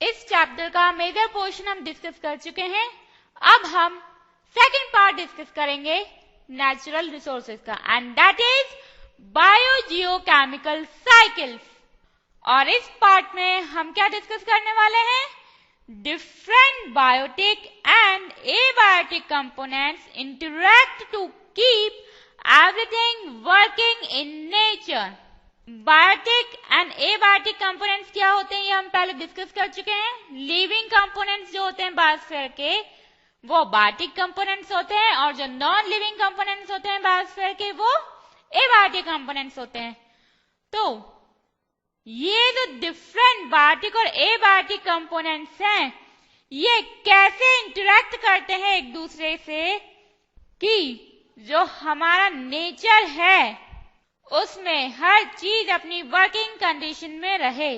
इस चैप्टर का major portion हम डिस्कस कर चुके हैं। अब हम सेकंड पार्ट डिस्कस करेंगे नेचुरल रिसोर्सेज का, and that is biogeochemical cycles. और इस पार्ट में हम क्या डिस्कस करने वाले हैं? Different biotic and abiotic components interact to keep everything working in nature. Biotic and abiotic components क्या होते हैं ये हम पहले डिस्कस कर चुके हैं। लिविंग कंपोनेंट्स जो होते हैं बायोस्फीयर के वो बायोटिक कंपोनेंट्स होते हैं, और जो नॉन लिविंग कंपोनेंट्स होते हैं बायोस्फीयर के वो एबायोटिक कंपोनेंट्स होते हैं। तो ये जो डिफरेंट बायोटिक और एबायोटिक कंपोनेंट्स हैं ये कैसे इंटरेक्ट करते हैं एक दूसरे से कि जो हमारा नेचर है उसमें हर चीज अपनी वर्किंग कंडीशन में रहे।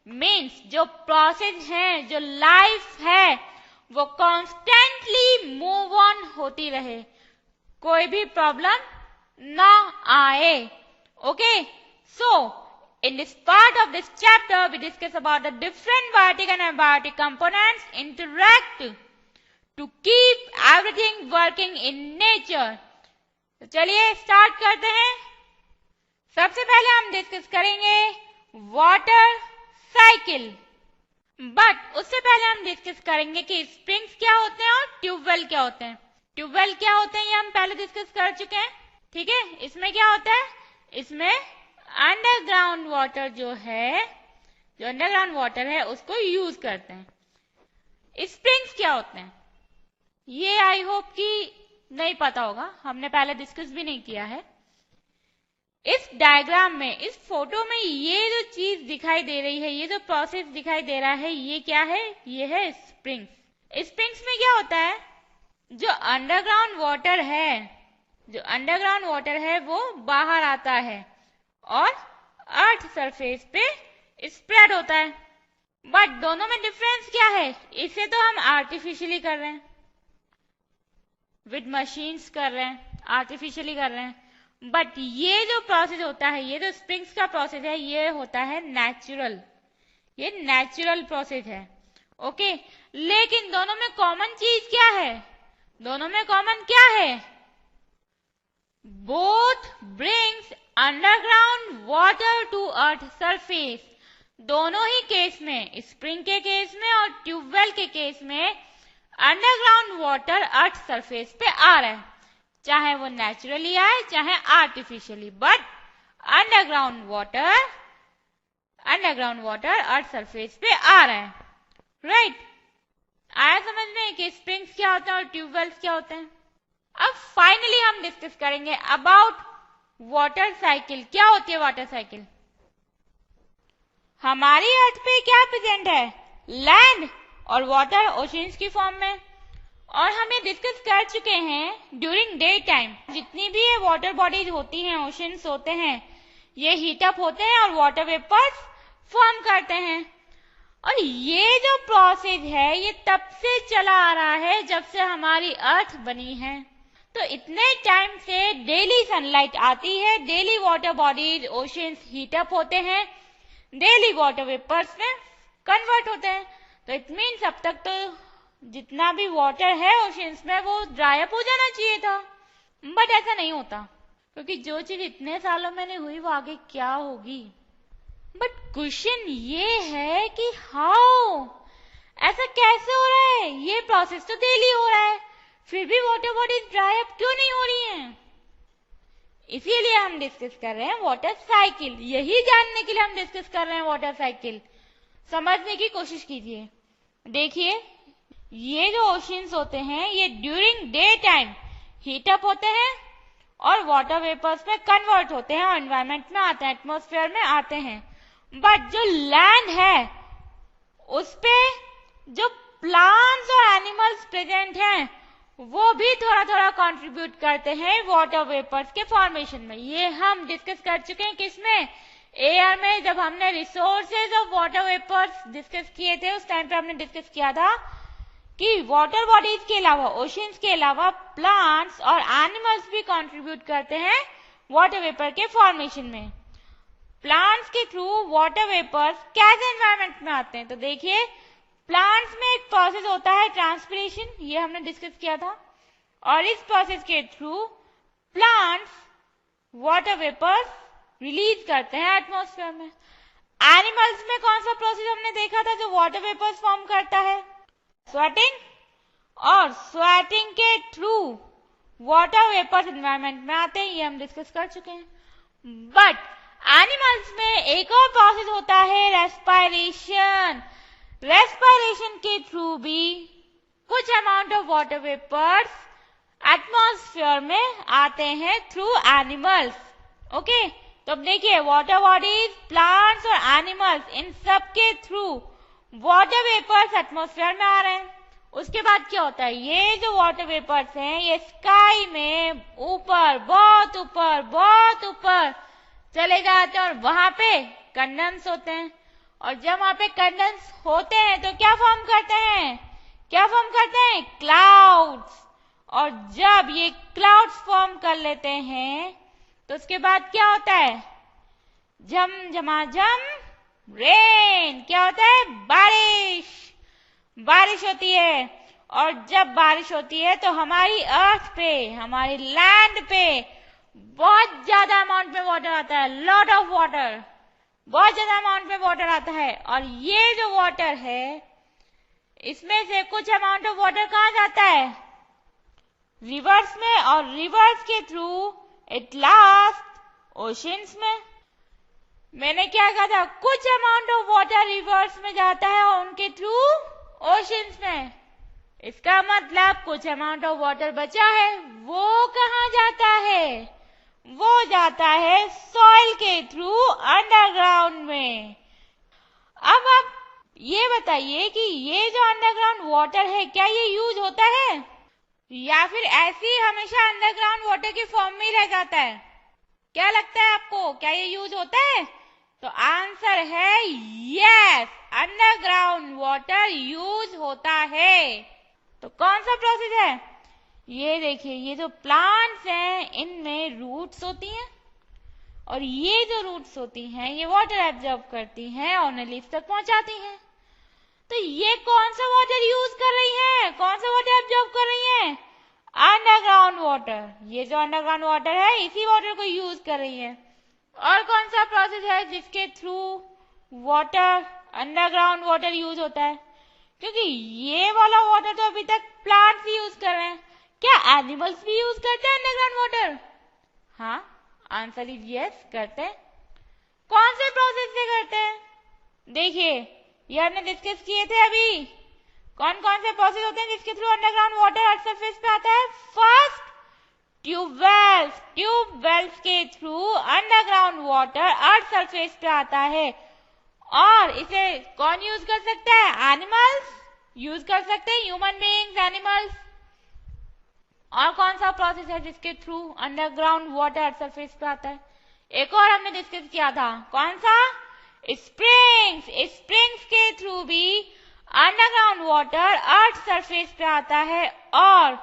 मीन्स जो प्रोसेस है, जो लाइफ है वो कॉन्स्टेंटली मूव ऑन होती रहे, कोई भी प्रॉब्लम ना आए। Okay, so in this part of this chapter we discuss about the different biotic and abiotic components interact to keep everything working in nature। तो चलिए स्टार्ट करते हैं। सबसे पहले हम डिस्कस करेंगे वाटर साइकिल, बट उससे पहले हम डिस्कस करेंगे कि स्प्रिंग्स क्या होते हैं और ट्यूबवेल क्या होते हैं। ट्यूबवेल क्या होते हैं ये हम पहले डिस्कस कर चुके हैं, ठीक है। इसमें क्या होता है? इसमें अंडरग्राउंड वाटर जो अंडरग्राउंड वाटर है उसको यूज करते हैं। स्प्रिंग्स क्या होते हैं ये आई होप कि नहीं पता होगा, हमने पहले डिस्कस भी नहीं किया है। इस डायग्राम में, इस फोटो में ये जो चीज दिखाई दे रही है, ये जो प्रोसेस दिखाई दे रहा है, ये क्या है? ये है स्प्रिंग्स। स्प्रिंग्स में क्या होता है? जो अंडरग्राउंड वाटर है वो बाहर आता है और अर्थ सरफेस पे स्प्रेड होता है। बट दोनों में डिफरेंस क्या है? इसे तो हम आर्टिफिशियली कर रहे हैं, विद मशीन्स कर रहे हैं, आर्टिफिशियली कर रहे हैं। बट ये जो प्रोसेस होता है, ये जो स्प्रिंग्स का प्रोसेस है, ये होता है नेचुरल, ये नेचुरल प्रोसेस है। ओके, लेकिन दोनों में कॉमन चीज क्या है? दोनों में कॉमन क्या है? Both brings underground water to earth surface. दोनों ही केस में, स्प्रिंग के केस में और ट्यूबवेल के केस में, अंडरग्राउंड वाटर अर्थ सरफेस पे आ रहा है, चाहे वो नेचुरली आए चाहे artificially, but underground water earth surface पे आ रहा है। राइट, आया समझ में कि स्प्रिंग्स क्या होते हैं और ट्यूबवेल्स क्या होते हैं। अब फाइनली हम डिस्कस करेंगे अबाउट वाटर साइकिल। क्या होती है वाटर साइकिल? हमारी अर्थ पे क्या प्रेजेंट है? लैंड और वाटर ओशियंस की फॉर्म में। और हम ये डिस्कस कर चुके हैं ड्यूरिंग डे टाइम जितनी भी ये वाटर बॉडीज होती हैं, ओशियंस होते हैं, ये हीटअप होते हैं और वाटर वेपर्स फॉर्म करते हैं। और ये जो प्रोसेस है ये तब से चला आ रहा है जब से हमारी अर्थ बनी है। तो इतने टाइम से डेली सनलाइट आती है, daily water bodies oceans heat up होते हैं, डेली वाटर वेपर्स में कन्वर्ट होते हैं। तो इट मीन्स अब तक तो जितना भी वाटर है ओशियंस में वो ड्राई अप हो जाना चाहिए था, बट ऐसा नहीं होता, क्योंकि जो चीज इतने सालों में नहीं हुई वो आगे क्या होगी। बट क्वेश्चन ये है कि हाउ, ऐसा कैसे हो रहा है? ये प्रोसेस तो डेली हो रहा है, फिर भी वाटर बॉडीज ड्राई अप क्यों नहीं हो रही हैं? इसीलिए हम डिस्कस कर रहे हैं वाटर साइकिल। यही जानने के लिए हम डिस्कस कर रहे हैं वाटर साइकिल। समझने की कोशिश कीजिए। देखिए, ये जो ओशियंस होते हैं ये ड्यूरिंग डे टाइम हीटअप होते हैं और वाटर वेपर्स में कन्वर्ट होते हैं और एनवायरमेंट में आते हैं, एटमॉस्फेयर में आते हैं। बट जो लैंड है उस पे जो प्लांट्स और एनिमल्स प्रेजेंट हैं वो भी थोड़ा थोड़ा कंट्रीब्यूट करते हैं वाटर वेपर्स के फॉर्मेशन में। ये हम डिस्कस कर चुके हैं किसमें? एयर में। जब हमने resources of water vapours discuss किए थे उस टाइम पे हमने डिस्कस किया था कि वाटर बॉडीज के अलावा, ओशियंस के अलावा प्लांट्स और एनिमल्स भी कंट्रीब्यूट करते हैं वाटर वेपर के फॉर्मेशन में। प्लांट्स के थ्रू वाटर वेपर्स कैसे एनवायरमेंट में आते हैं? तो देखिए, प्लांट्स में एक प्रोसेस होता है ट्रांसपिरेशन, ये हमने डिस्कस किया था, और इस प्रोसेस के through plants water vapours release करते हैं एटमॉस्फेयर में। एनिमल्स में कौन सा प्रोसेस हमने देखा था जो वाटर वेपर्स फॉर्म करता है? स्वेटिंग, और स्वेटिंग के थ्रू वाटर वेपर्स एनवायरमेंट में आते हैं, ये हम डिस्कस कर चुके हैं। बट एनिमल्स में एक और प्रोसेस होता है रेस्पायरेशन। रेस्पायरेशन के थ्रू भी कुछ amount of water vapours atmosphere में आते हैं थ्रू एनिमल्स। ओके, तो अब देखिए वाटर बॉडीज, प्लांट्स और एनिमल्स, इन सब के थ्रू वाटर वेपर्स एटमॉस्फेयर में आ रहे हैं। उसके बाद क्या होता है, ये जो वाटर वेपर्स हैं ये स्काई में ऊपर, बहुत ऊपर चले जाते हैं और वहां पे कंडेंस होते हैं। और जब वहां पे कंडेंस होते हैं तो क्या फॉर्म करते हैं? क्लाउड्स। और जब ये क्लाउड्स फॉर्म कर लेते हैं तो उसके बाद क्या होता है? झमाझम रेन। क्या होता है? बारिश होती है। और जब बारिश होती है तो हमारी अर्थ पे, हमारी लैंड पे बहुत ज्यादा अमाउंट में वाटर आता है, लॉट ऑफ वाटर, बहुत ज्यादा अमाउंट में वाटर आता है। और ये जो वाटर है इसमें से कुछ अमाउंट ऑफ वाटर कहाँ जाता है? रिवर्स में, और रिवर्स के थ्रू इट लास्ट ओशंस में। मैंने क्या कहा था? कुछ अमाउंट ऑफ वाटर रिवर्स में जाता है और उनके थ्रू ओशंस में। इसका मतलब कुछ अमाउंट ऑफ वाटर बचा है, वो कहाँ जाता है? वो जाता है सॉइल के थ्रू अंडरग्राउंड में। अब आप ये बताइए कि ये जो अंडरग्राउंड वाटर है क्या ये यूज होता है, या फिर ऐसे ही हमेशा अंडरग्राउंड वाटर की फॉर्म में ही रह जाता है? क्या लगता है आपको, क्या ये यूज होता है? तो आंसर है यस, अंडरग्राउंड वाटर यूज होता है। तो कौन सा प्रोसेस है? ये देखिए, ये जो प्लांट्स हैं इनमें रूट्स होती हैं, और ये जो रूट्स होती हैं ये वाटर एब्जॉर्ब करती हैं और उन्हें लीव्स तक पहुंचाती हैं। तो ये कौन सा वाटर यूज कर रही है, कौन सा वाटर एब्जॉर्ब कर रही है? Underground water. ये जो अंडरग्राउंड वाटर है इसी वाटर को यूज कर रही है। और कौन सा प्रोसेस है जिसके through water, underground water use होता है? क्योंकि ये वाला वाटर तो अभी तक प्लांट्स ही यूज कर रहे हैं, क्या एनिमल्स भी यूज करते हैं अंडरग्राउंड वाटर? हाँ, आंसर इज यस, करते हैं। कौन से प्रोसेस से करते हैं? देखिए, ये हमने डिस्कस किए थे अभी। कौन कौन से प्रोसेस होते हैं जिसके through underground water earth surface पे आता है? First, tube wells. ट्यूबवेल्स के through underground water earth surface पे आता है। और इसे कौन यूज कर सकता है? एनिमल्स यूज कर सकते हैं, ह्यूमन बीइंग्स, एनिमल्स। और कौन सा प्रोसेस है जिसके through underground water earth surface पे आता है? एक और हमने डिस्कस किया था, कौन सा? स्प्रिंग्स। स्प्रिंग्स के थ्रू भी अंडरग्राउंड वाटर अर्थ सरफेस पे आता है। और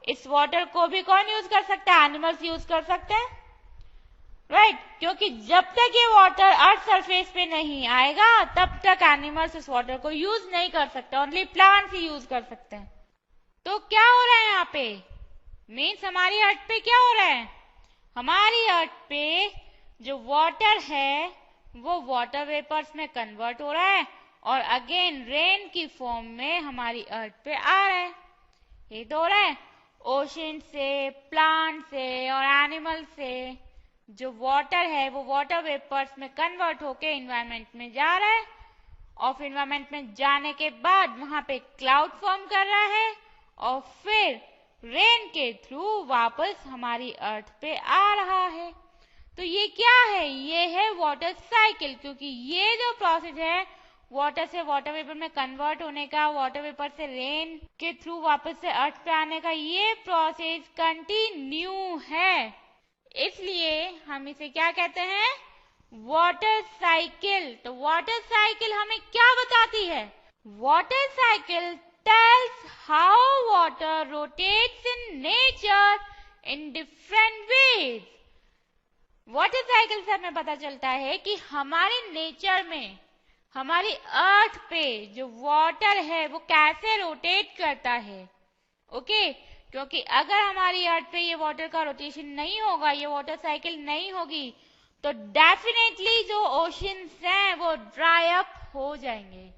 इस वाटर को भी कौन यूज कर सकता है? एनिमल्स यूज कर सकते हैं, राइट? क्योंकि जब तक ये वाटर अर्थ सरफेस पे नहीं आएगा तब तक एनिमल्स इस वाटर को यूज नहीं कर सकते, ओनली प्लांट्स ही यूज कर सकते हैं। तो क्या हो रहा है यहाँ पे? मीन्स हमारी अर्थ पे क्या हो रहा है? हमारी अर्थ पे जो वाटर है वो वाटर वेपर्स में कन्वर्ट हो रहा है और अगेन रेन की फॉर्म में हमारी अर्थ पे आ रहा है। ये तो हो रहा है ओशन से, प्लांट से और एनिमल से जो वाटर है वो वाटर वेपर्स में कन्वर्ट होके एनवायरनमेंट में जा रहा है। और एनवायरनमेंट में जाने के बाद वहां पे क्लाउड फॉर्म कर रहा है और फिर रेन के थ्रू वापस हमारी अर्थ पे आ रहा है। तो ये क्या है? ये है वाटर साइकिल। क्योंकि ये जो प्रोसेस है वाटर से वाटर वेपर में कन्वर्ट होने का, वाटर वेपर से रेन के थ्रू वापस से अर्थ पे आने का, ये प्रोसेस कंटिन्यू है, इसलिए हम इसे क्या कहते हैं? Water cycle. तो वाटर साइकिल हमें क्या बताती है? Water cycle tells how water rotates in nature in different ways. Water cycle से हमें पता चलता है कि हमारे नेचर में हमारी अर्थ पे जो वाटर है वो कैसे रोटेट करता है। ओके, क्योंकि अगर हमारी अर्थ पे ये वाटर का रोटेशन नहीं होगा, ये वाटर साइकिल नहीं होगी, तो डेफिनेटली जो ओशंस हैं वो ड्राई अप हो जाएंगे।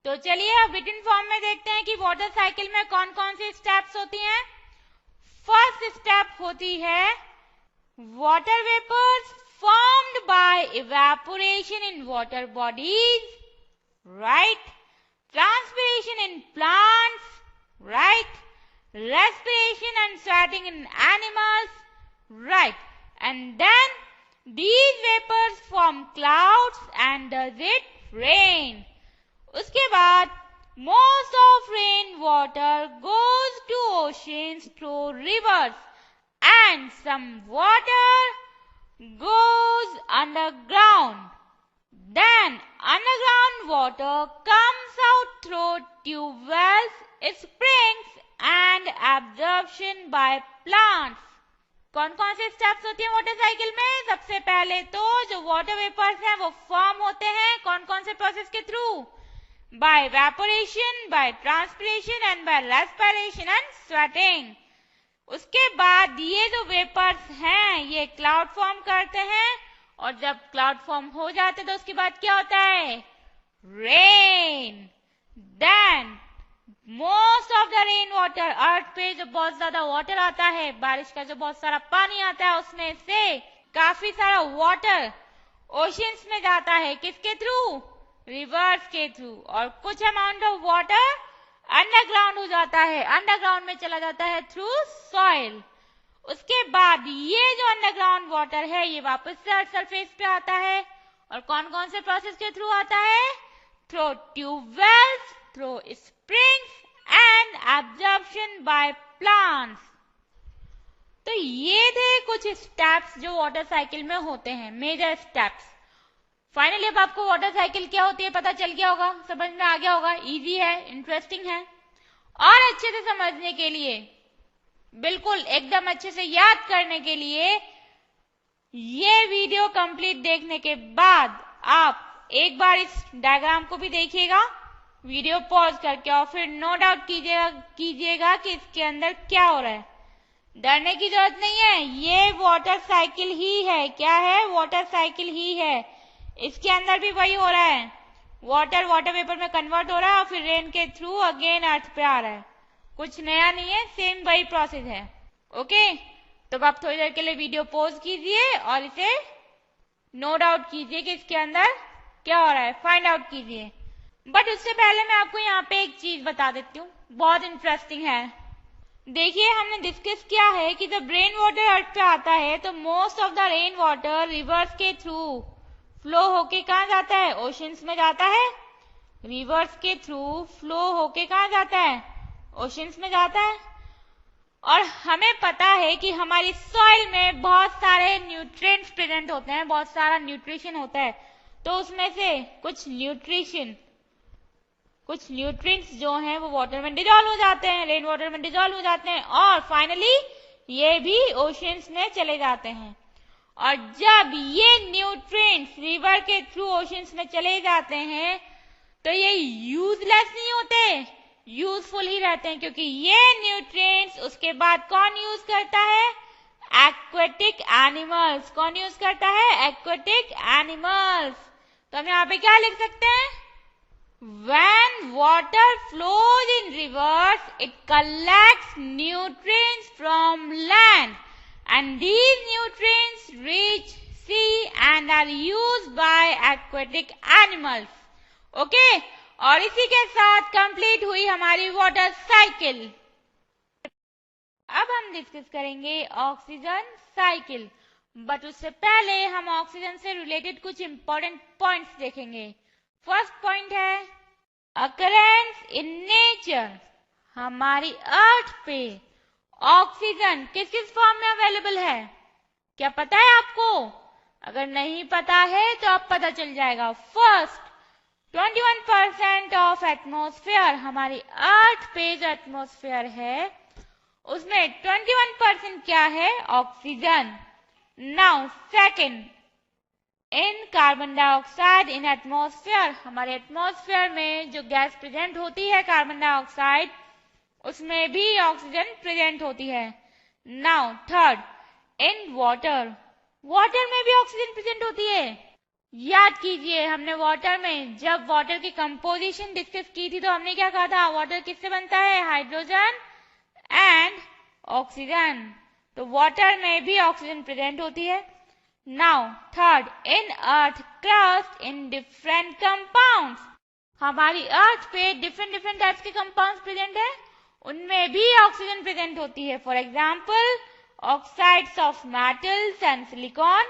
तो चलिए अब रिटन फॉर्म में देखते हैं कि वाटर साइकिल में कौन कौन सी स्टेप्स होती हैं। फर्स्ट स्टेप होती है water vapours formed by evaporation in water bodies, right? Transpiration in plants, right? Respiration and sweating in animals, right? And then these vapors form clouds and does it rain? उसके बाद most of rain water goes to oceans through rivers and some water goes underground. Then underground water comes out through tube wells, springs and absorption by plants. कौन कौन से steps होती हैं water cycle में? सबसे पहले तो जो वाटर वेपर्स हैं वो फॉर्म होते हैं कौन कौन से प्रोसेस के through? By evaporation, by transpiration and by respiration and sweating. उसके बाद ये जो वेपर्स हैं ये क्लाउड फॉर्म करते हैं और जब क्लाउड फॉर्म हो जाते हैं तो उसके बाद क्या होता है? Rain. Then most of the rain water, earth पे जो बहुत ज्यादा वाटर आता है, बारिश का जो बहुत सारा पानी आता है, उसमें से काफी सारा वाटर ओशियंस में जाता है। किसके थ्रू? रिवर्स के थ्रू। और कुछ अमाउंट ऑफ वाटर अंडरग्राउंड हो जाता है, अंडरग्राउंड में चला जाता है थ्रू सॉइल। उसके बाद ये जो अंडरग्राउंड वाटर है ये वापस से अर्थ सरफेस पे आता है और कौन कौन से प्रोसेस के थ्रू आता है? Through tube wells, through springs and absorption by plants. तो ये थे कुछ स्टेप्स जो वाटर साइकिल में होते हैं, मेजर स्टेप्स। फाइनली अब आपको वाटर साइकिल क्या होती है पता चल गया होगा, समझ में आ गया होगा। इजी है, इंटरेस्टिंग है। और अच्छे से समझने के लिए, बिल्कुल एकदम अच्छे से याद करने के लिए, ये वीडियो कंप्लीट देखने के बाद आप एक बार इस डायग्राम को भी देखिएगा, वीडियो पॉज करके, और फिर नोट आउट कीजिएगा कि इसके अंदर क्या हो रहा है। डरने की जरूरत नहीं है, ये वाटर साइकिल ही है। क्या है? वाटर साइकिल ही है। इसके अंदर भी वही हो रहा है, वाटर वेपर में कन्वर्ट हो रहा है और फिर रेन के थ्रू अगेन अर्थ पे आ रहा है। कुछ नया नहीं है, सेम वही प्रोसेस है। ओके, तो आप थोड़ी देर के लिए वीडियो पॉज कीजिए और इसे नोट आउट कीजिए कि इसके अंदर क्या हो रहा है, फाइंड आउट कीजिए। बट उससे पहले मैं आपको यहाँ पे एक चीज बता देती हूँ, बहुत इंटरेस्टिंग है। देखिए, हमने डिस्कस किया है कि जब रेन वाटर अर्थ पे आता है तो most of the rain water reverse के थ्रू फ्लो होके कहाँ जाता है? ओशंस में जाता है। रिवर्स के थ्रू फ्लो होके कहाँ जाता है? ओशंस में जाता है। और हमें पता है कि हमारी सॉइल में बहुत सारे न्यूट्रिएंट्स प्रेजेंट होते हैं, बहुत सारा न्यूट्रिशन होता है। तो उसमें से कुछ न्यूट्रिएंट्स जो हैं वो वाटर में डिजॉल्व हो जाते हैं, रेन वाटर में डिजॉल्व हो जाते हैं और फाइनली ये भी ओशंस में चले जाते हैं। और जब ये न्यूट्रिएंट्स रिवर के थ्रू ओशंस में चले जाते हैं तो ये यूजलेस नहीं होते, यूजफुल ही रहते हैं, क्योंकि ये न्यूट्रिएंट्स उसके बाद कौन यूज करता है? Aquatic animals. कौन यूज करता है? Aquatic animals. तो हम यहाँ पे क्या लिख सकते हैं? When water flows in rivers, it collects nutrients from land and these nutrients reach sea and are used by aquatic animals. Okay? और इसी के साथ कंप्लीट हुई हमारी वाटर साइकिल। अब हम डिस्कस करेंगे ऑक्सीजन साइकिल, बट उससे पहले हम ऑक्सीजन से रिलेटेड कुछ इंपॉर्टेंट पॉइंट्स देखेंगे। फर्स्ट पॉइंट है अकरेंस इन नेचर। हमारी अर्थ पे ऑक्सीजन किस किस फॉर्म में अवेलेबल है, क्या पता है आपको? अगर नहीं पता है तो अब पता चल जाएगा। फर्स्ट, 21% ऑफ एटमॉस्फेयर, हमारी अर्थ पे जो एटमॉस्फेयर है उसमें 21% क्या है? Oxygen. Now second, in carbon dioxide in atmosphere, हमारे एटमॉस्फेयर में जो गैस प्रेजेंट होती है कार्बन डाइऑक्साइड, उसमें भी ऑक्सीजन प्रेजेंट होती है। Now third, in water, water में भी ऑक्सीजन प्रेजेंट होती है। याद कीजिए हमने वाटर में जब वाटर की कंपोजिशन डिस्कस की थी तो हमने क्या कहा था, वाटर किससे बनता है, हाइड्रोजन एंड ऑक्सीजन। तो वाटर में भी ऑक्सीजन प्रेजेंट होती है। Now third, in earth crust in different compounds, हमारी अर्थ पे डिफरेंट डिफरेंट टाइप्स के कंपाउंड्स प्रेजेंट है, उनमें भी ऑक्सीजन प्रेजेंट होती है। For example oxides of metals and silicon,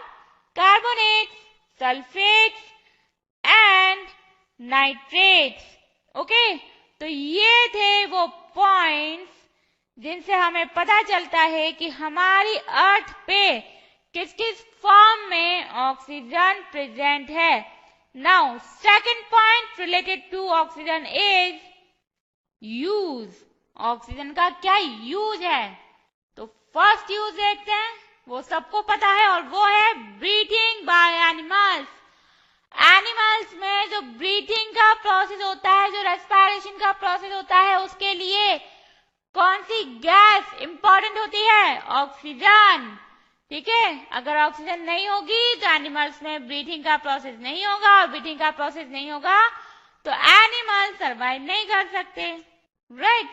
carbonates, sulphates and nitrates. Okay, तो ये थे वो पॉइंट्स जिनसे हमें पता चलता है कि हमारी अर्थ पे किस किस फॉर्म में ऑक्सीजन प्रेजेंट है। Now second point related to oxygen is use, oxygen का क्या यूज है। तो फर्स्ट यूज देखते हैं, वो सबको पता है और वो है ब्रीथिंग बाय एनिमल्स। एनिमल्स में जो ब्रीथिंग का प्रोसेस होता है, जो रेस्पिरेशन का प्रोसेस होता है, उसके लिए कौन सी गैस इंपॉर्टेंट होती है, ऑक्सीजन। ठीक है, अगर ऑक्सीजन नहीं होगी तो एनिमल्स में ब्रीथिंग का प्रोसेस नहीं होगा, और ब्रीथिंग का प्रोसेस नहीं होगा तो एनिमल सर्वाइव नहीं कर सकते, राइट।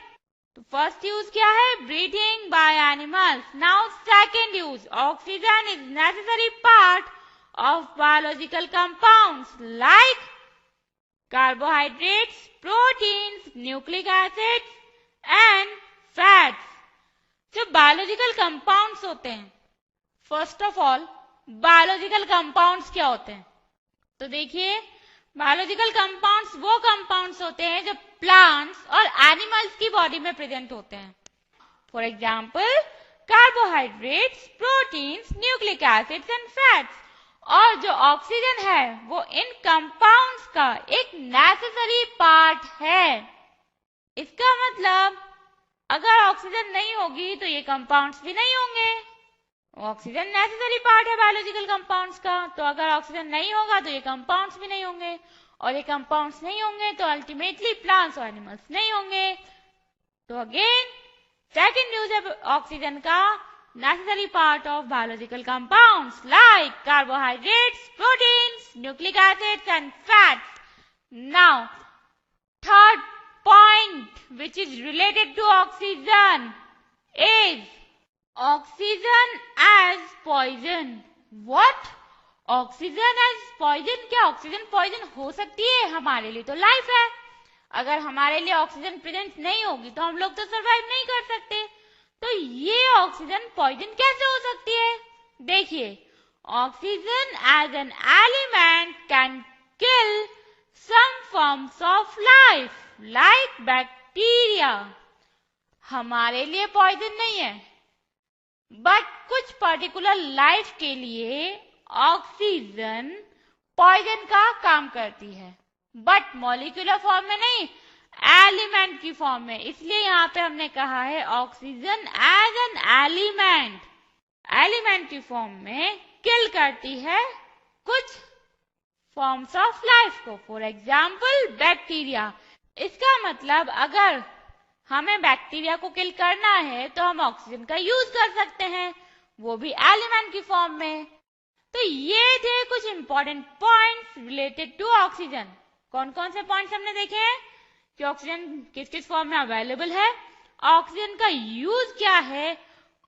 तो फर्स्ट यूज क्या है, breathing by animals. Now second use, oxygen is necessary part of biological compounds like carbohydrates, proteins, nucleic acids and fats. जो बायोलॉजिकल कंपाउंड्स होते हैं, first of all biological compounds क्या होते हैं, तो देखिए बायोलॉजिकल कंपाउंड्स वो कंपाउंड्स होते हैं जो प्लांट्स और एनिमल्स की बॉडी में प्रेजेंट होते हैं। For example carbohydrates, proteins, nucleic acids and fats. और जो ऑक्सीजन है वो इन कंपाउंड्स का एक नेसेसरी पार्ट है। इसका मतलब अगर ऑक्सीजन नहीं होगी तो ये कंपाउंड्स भी नहीं होंगे। ऑक्सीजन नेसेसरी पार्ट है बायोलॉजिकल कंपाउंड्स का, तो अगर ऑक्सीजन नहीं होगा तो ये कंपाउंड्स भी नहीं होंगे, और ये कंपाउंड्स नहीं होंगे तो अल्टीमेटली प्लांट्स और एनिमल्स नहीं होंगे। तो अगेन सेकंड यूज है ऑक्सीजन का, necessary part of biological compounds like carbohydrates, proteins, nucleic acids and fats. Now third point which is related to oxygen is oxygen as poison. What? Oxygen as poison? क्या oxygen poison हो सकती है? हमारे लिए तो life है, अगर हमारे लिए ऑक्सीजन प्रेजेंट नहीं होगी तो हम लोग तो सरवाइव नहीं कर सकते। तो ये ऑक्सीजन पॉइजन कैसे हो सकती है? देखिए, oxygen as an element can kill some forms of life like bacteria. हमारे लिए पॉइजन नहीं है, बट कुछ पर्टिकुलर लाइफ के लिए ऑक्सीजन पॉइजन का काम करती है, बट मॉलिक्यूलर फॉर्म में नहीं, एलिमेंट की फॉर्म में। इसलिए यहाँ पे हमने कहा है oxygen as an element, element की फॉर्म में किल करती है कुछ फॉर्म्स ऑफ लाइफ को। For example bacteria. इसका मतलब अगर हमें बैक्टीरिया को किल करना है तो हम ऑक्सीजन का यूज कर सकते हैं, वो भी एलिमेंट की फॉर्म में। तो ये थे कुछ important points related to oxygen. कौन कौन से पॉइंट्स हमने देखे हैं कि ऑक्सीजन किस किस फॉर्म में अवेलेबल है, ऑक्सीजन का यूज क्या है,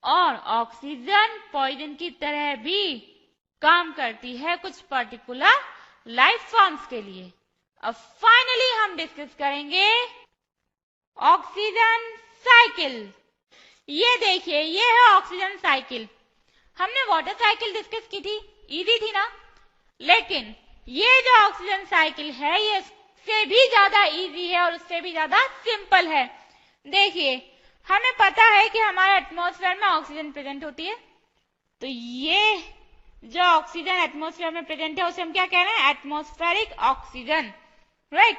और ऑक्सीजन पॉइजन की तरह भी काम करती है कुछ पर्टिकुलर लाइफ फॉर्म्स के लिए। अब फाइनली हम डिस्कस करेंगे ऑक्सीजन साइकिल। ये देखिए, ये है ऑक्सीजन साइकिल। हमने वाटर साइकिल डिस्कस की थी, इजी थी ना, लेकिन ये जो ऑक्सीजन साइकिल है ये उससे भी ज्यादा इजी है और उससे भी ज्यादा सिंपल है। देखिए, हमें पता है कि हमारे एटमॉस्फेयर में ऑक्सीजन प्रेजेंट होती है, तो ये जो ऑक्सीजन एटमॉस्फेयर में प्रेजेंट है उसे हम क्या कह रहे हैं, एटमॉस्फेरिक ऑक्सीजन, राइट।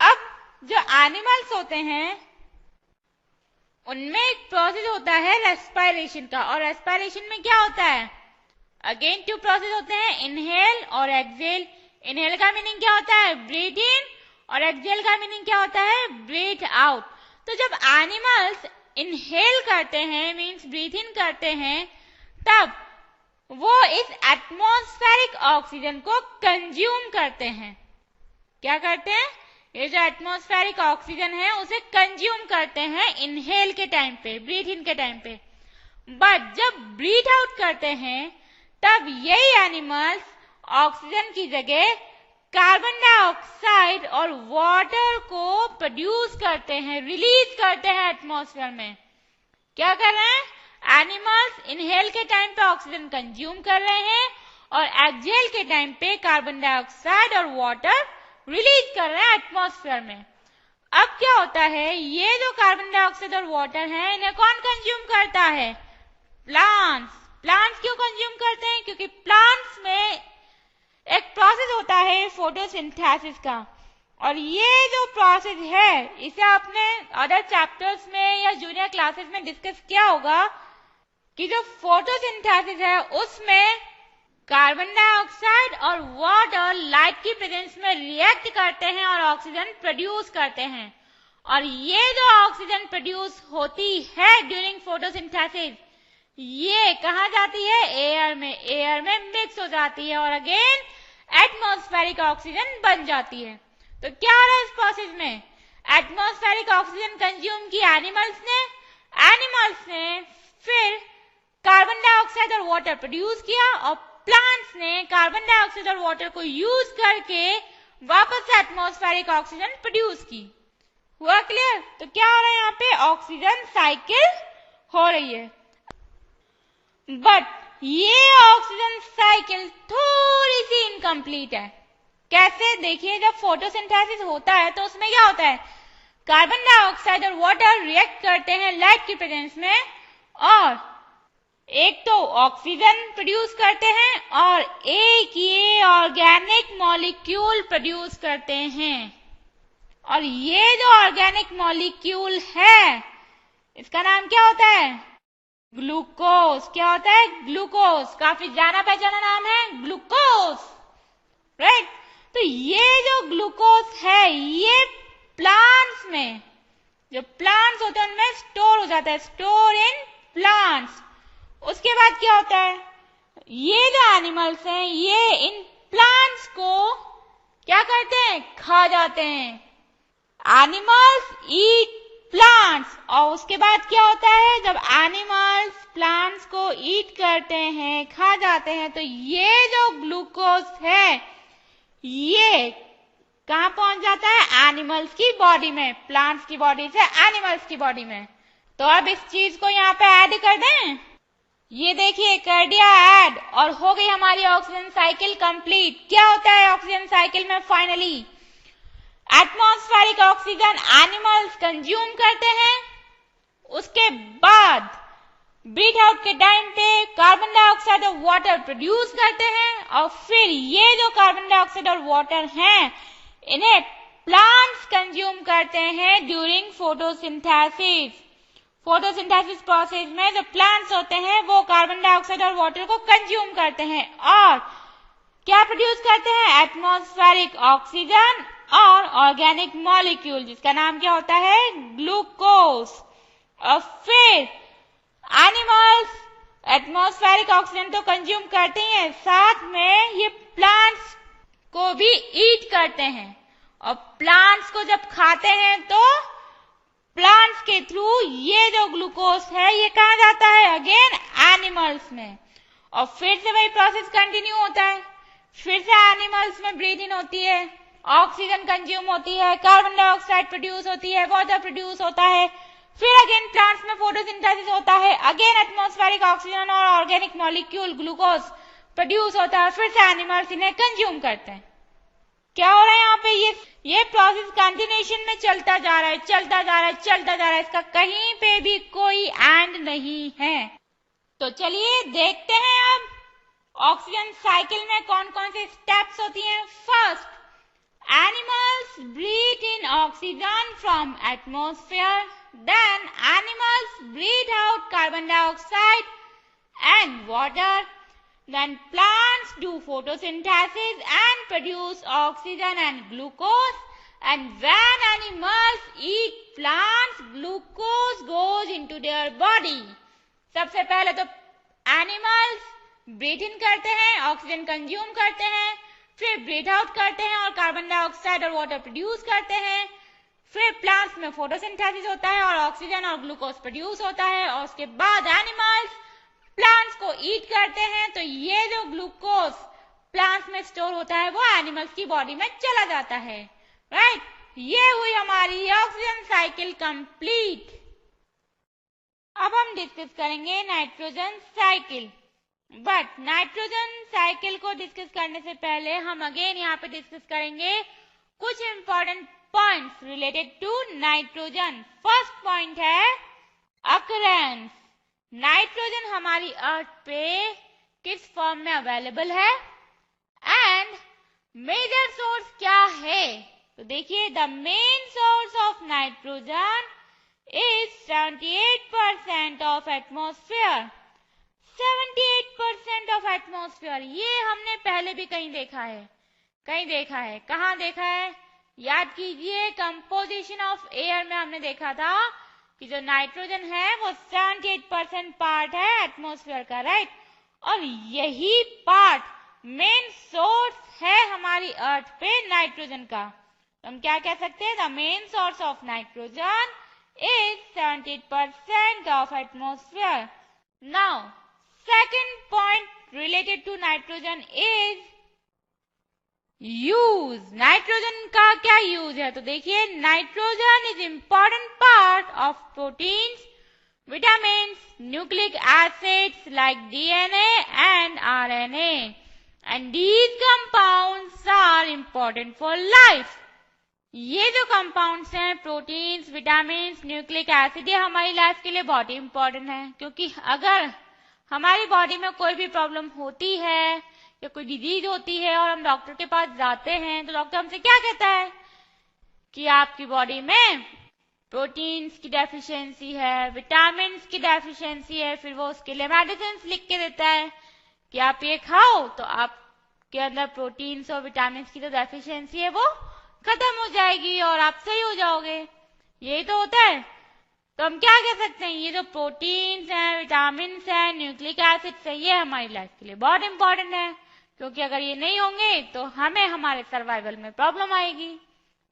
अब जो एनिमल्स होते हैं उनमें एक प्रोसेस होता है रेस्पिरेशन का, और रेस्पिरेशन में क्या होता है, अगेन टू प्रोसेस होते हैं, इनहेल और एक्सहेल। इनहेल का मीनिंग क्या होता है? ब्रीथ इन, और एक्सहेल का मीनिंग क्या होता है? Breathe out. तो जब एनिमल्स इनहेल करते हैं, मीन्स ब्रीथ इन करते हैं, तब वो इस एटमॉस्फेरिक ऑक्सीजन को कंज्यूम करते हैं। क्या करते हैं? ये जो एटमॉस्फेरिक ऑक्सीजन है उसे कंज्यूम करते हैं इनहेल के टाइम पे, ब्रीथ इन के टाइम पे। बट जब ब्रीथ आउट करते हैं तब यही एनिमल्स ऑक्सीजन की जगह कार्बन डाइऑक्साइड और वाटर को प्रोड्यूस करते हैं, रिलीज करते हैं एटमॉस्फेयर में। क्या कर रहे हैं? एनिमल्स इनहेल के टाइम पे ऑक्सीजन कंज्यूम कर रहे हैं और एक्सहेल के टाइम पे कार्बन डाइऑक्साइड और वाटर रिलीज कर रहे हैं एटमॉस्फेयर में। अब क्या होता है? ये जो कार्बन डाइऑक्साइड और वाटर है, इन्हें कौन कंज्यूम करता है? प्लांट्स। प्लांट्स क्यों कंज्यूम करते हैं? क्योंकि प्लांट्स में एक प्रोसेस होता है फोटोसिंथेसिस का, और ये जो प्रोसेस है इसे आपने अदर चैप्टर्स में या जूनियर क्लासेस में डिस्कस किया होगा कि जो फोटोसिंथेसिस है उसमें कार्बन डाइऑक्साइड और वाटर लाइट की प्रेजेंस में रिएक्ट करते हैं और ऑक्सीजन प्रोड्यूस करते हैं। और ये जो ऑक्सीजन प्रोड्यूस होती है ड्यूरिंग फोटोसिंथेसिस, ये कहाँ जाती है? एयर में। एयर में मिक्स हो जाती है और अगेन एटमॉस्फेरिक ऑक्सीजन बन जाती है। तो क्या हो रहा है इस प्रोसेस में? एटमॉस्फेरिक ऑक्सीजन कंज्यूम की एनिमल्स ने फिर कार्बन डाइऑक्साइड और वाटर प्रोड्यूस किया, और प्लांट्स ने कार्बन डाइऑक्साइड और वाटर को यूज करके वापस से एटमॉस्फेरिक ऑक्सीजन प्रोड्यूस की। हुआ क्लियर? तो क्या हो रहा है यहाँ पे? ऑक्सीजन साइकिल हो रही है। बट ये ऑक्सीजन साइकिल थोड़ी सी इनकम्प्लीट है। कैसे? देखिए, जब फोटोसिंथेसिस होता है तो उसमें क्या होता है? कार्बन डाइऑक्साइड और वाटर रिएक्ट करते हैं लाइट की प्रेजेंस में, और एक तो ऑक्सीजन प्रोड्यूस करते हैं और एक ये ऑर्गेनिक मॉलिक्यूल प्रोड्यूस करते हैं। और ये जो ऑर्गेनिक मॉलिक्यूल है इसका नाम क्या होता है? ग्लूकोज। क्या होता है? ग्लूकोज। काफी जाना पहचाना नाम है, ग्लूकोज, राइट? तो ये जो ग्लूकोज है ये प्लांट्स में, जो प्लांट्स होते हैं उनमें स्टोर हो जाता है, स्टोर इन प्लांट्स। उसके बाद क्या होता है? ये जो एनिमल्स हैं ये इन प्लांट्स को क्या करते हैं? खा जाते हैं। Animals eat plants. और उसके बाद क्या होता है? जब एनिमल्स प्लांट्स को ईट करते हैं, खा जाते हैं, तो ये जो ग्लूकोज है ये कहाँ पहुंच जाता है? एनिमल्स की बॉडी में, प्लांट्स की बॉडी से एनिमल्स की बॉडी में। तो अब इस चीज को यहाँ पे ऐड कर दें। ये देखिए, कर दिया ऐड, और हो गई हमारी ऑक्सीजन साइकिल कंप्लीट। क्या होता है ऑक्सीजन साइकिल में? Finally atmospheric oxygen animals consume करते हैं, उसके बाद ब्रीथ आउट के टाइम पे कार्बन डाइऑक्साइड और वाटर प्रोड्यूस करते हैं, और फिर ये जो कार्बन डाइऑक्साइड और वाटर हैं इन्हें प्लांट्स कंज्यूम करते हैं ड्यूरिंग फोटोसिंथेसिस। फोटोसिंथेसिस प्रोसेस में जो प्लांट्स होते हैं वो कार्बन डाइऑक्साइड और वाटर को कंज्यूम करते हैं और क्या प्रोड्यूस करते हैं? एटमॉस्फेरिक ऑक्सीजन और ऑर्गेनिक मॉलिक्यूल, जिसका नाम क्या होता है? ग्लूकोज। और फिर एनिमल्स एटमॉस्फेरिक ऑक्सीजन तो कंज्यूम करते ही हैं, साथ में ये प्लांट्स को भी ईट करते हैं, और प्लांट्स को जब खाते हैं तो प्लांट्स के थ्रू ये जो ग्लूकोज है ये कहाँ जाता है? अगेन एनिमल्स में, और फिर से वही प्रोसेस कंटिन्यू होता है। फिर से एनिमल्स में ब्रीथ इन होती है, ऑक्सीजन कंज्यूम होती है, कार्बन डाइऑक्साइड प्रोड्यूस होती है, वाटर प्रोड्यूस होता है, फिर अगेन प्लांट्स में फोटोसिंथेसिस होता है, अगेन एटमॉस्फेरिक ऑक्सीजन और ऑर्गेनिक मॉलिक्यूल ग्लूकोज प्रोड्यूस होता है, फिर से एनिमल्स इन्हें कंज्यूम करते हैं। क्या हो रहा है यहाँ पे? ये प्रोसेस कंटिन्यूएशन में चलता जा रहा है, चलता जा रहा है, चलता जा रहा है, इसका कहीं पे भी कोई एंड नहीं है। तो चलिए देखते हैं अब ऑक्सीजन साइकिल में कौन कौन से स्टेप्स होती हैं। First, animals breathe in oxygen from atmosphere, then animals breathe out carbon dioxide and water, Then plants do photosynthesis and produce oxygen and glucose. And when animals eat plants, glucose goes into their body. सबसे पहले तो animals breathe इन करते हैं, oxygen consume करते हैं, फिर breathe out करते हैं और कार्बन डाइऑक्साइड और वाटर प्रोड्यूस करते हैं. फिर प्लांट्स में फोटोसिंथेसिस होता है और ऑक्सीजन और ग्लूकोज प्रोड्यूस होता है और उसके बाद एनिमल्स प्लांट्स को ईट करते हैं. तो ये जो ग्लूकोज प्लांट्स में स्टोर होता है वो एनिमल्स की बॉडी में चला जाता है. राइट, ये हुई हमारी ऑक्सीजन साइकिल कंप्लीट. अब हम डिस्कस करेंगे nitrogen cycle. But nitrogen cycle को डिस्कस करने से पहले हम अगेन यहाँ पे डिस्कस करेंगे कुछ important points related to nitrogen. First point है अकरेंस. नाइट्रोजन हमारी अर्थ पे किस फॉर्म में अवेलेबल है एंड मेजर सोर्स क्या है. तो देखिए, the main source of nitrogen is 78% of atmosphere. 78% of atmosphere. ये हमने पहले भी कहीं देखा है. कहाँ देखा है? याद कीजिए, कंपोजिशन ऑफ एयर में हमने देखा था कि जो नाइट्रोजन है वो 78% पार्ट है एटमॉस्फेयर का. राइट, और यही पार्ट मेन सोर्स है हमारी अर्थ पे नाइट्रोजन का. तो हम क्या कह सकते हैं? The main source of nitrogen is 78% of atmosphere. Now, second point related to nitrogen is use. Nitrogen का क्या यूज है? तो देखिए, nitrogen is important part of proteins, vitamins, nucleic acids like DNA and RNA. And these compounds are important for life. ये जो compounds हैं, proteins, vitamins, nucleic acid, ये हमारी लाइफ के लिए बहुत ही इंपॉर्टेंट है. क्योंकि अगर हमारी बॉडी में कोई भी प्रॉब्लम होती है या कोई डिजीज होती है और हम डॉक्टर के पास जाते हैं तो डॉक्टर हमसे क्या कहता है कि आपकी बॉडी में प्रोटीन्स की डेफिशिएंसी है, विटामिन्स की डेफिशिएंसी है. फिर वो उसके लिए मेडिसिन लिख के देता है कि आप ये खाओ तो आपके अंदर प्रोटीन्स और विटामिन्स की जो डेफिशिएंसी है वो खत्म हो जाएगी और आप सही हो जाओगे. यही तो होता है. तो हम क्या कह सकते हैं? ये जो प्रोटीन्स हैं, विटामिन्स हैं, न्यूक्लिक एसिड्स हैं, ये हमारी लाइफ के लिए बहुत इंपॉर्टेंट है. क्योंकि अगर ये नहीं होंगे तो हमें हमारे सर्वाइवल में प्रॉब्लम आएगी.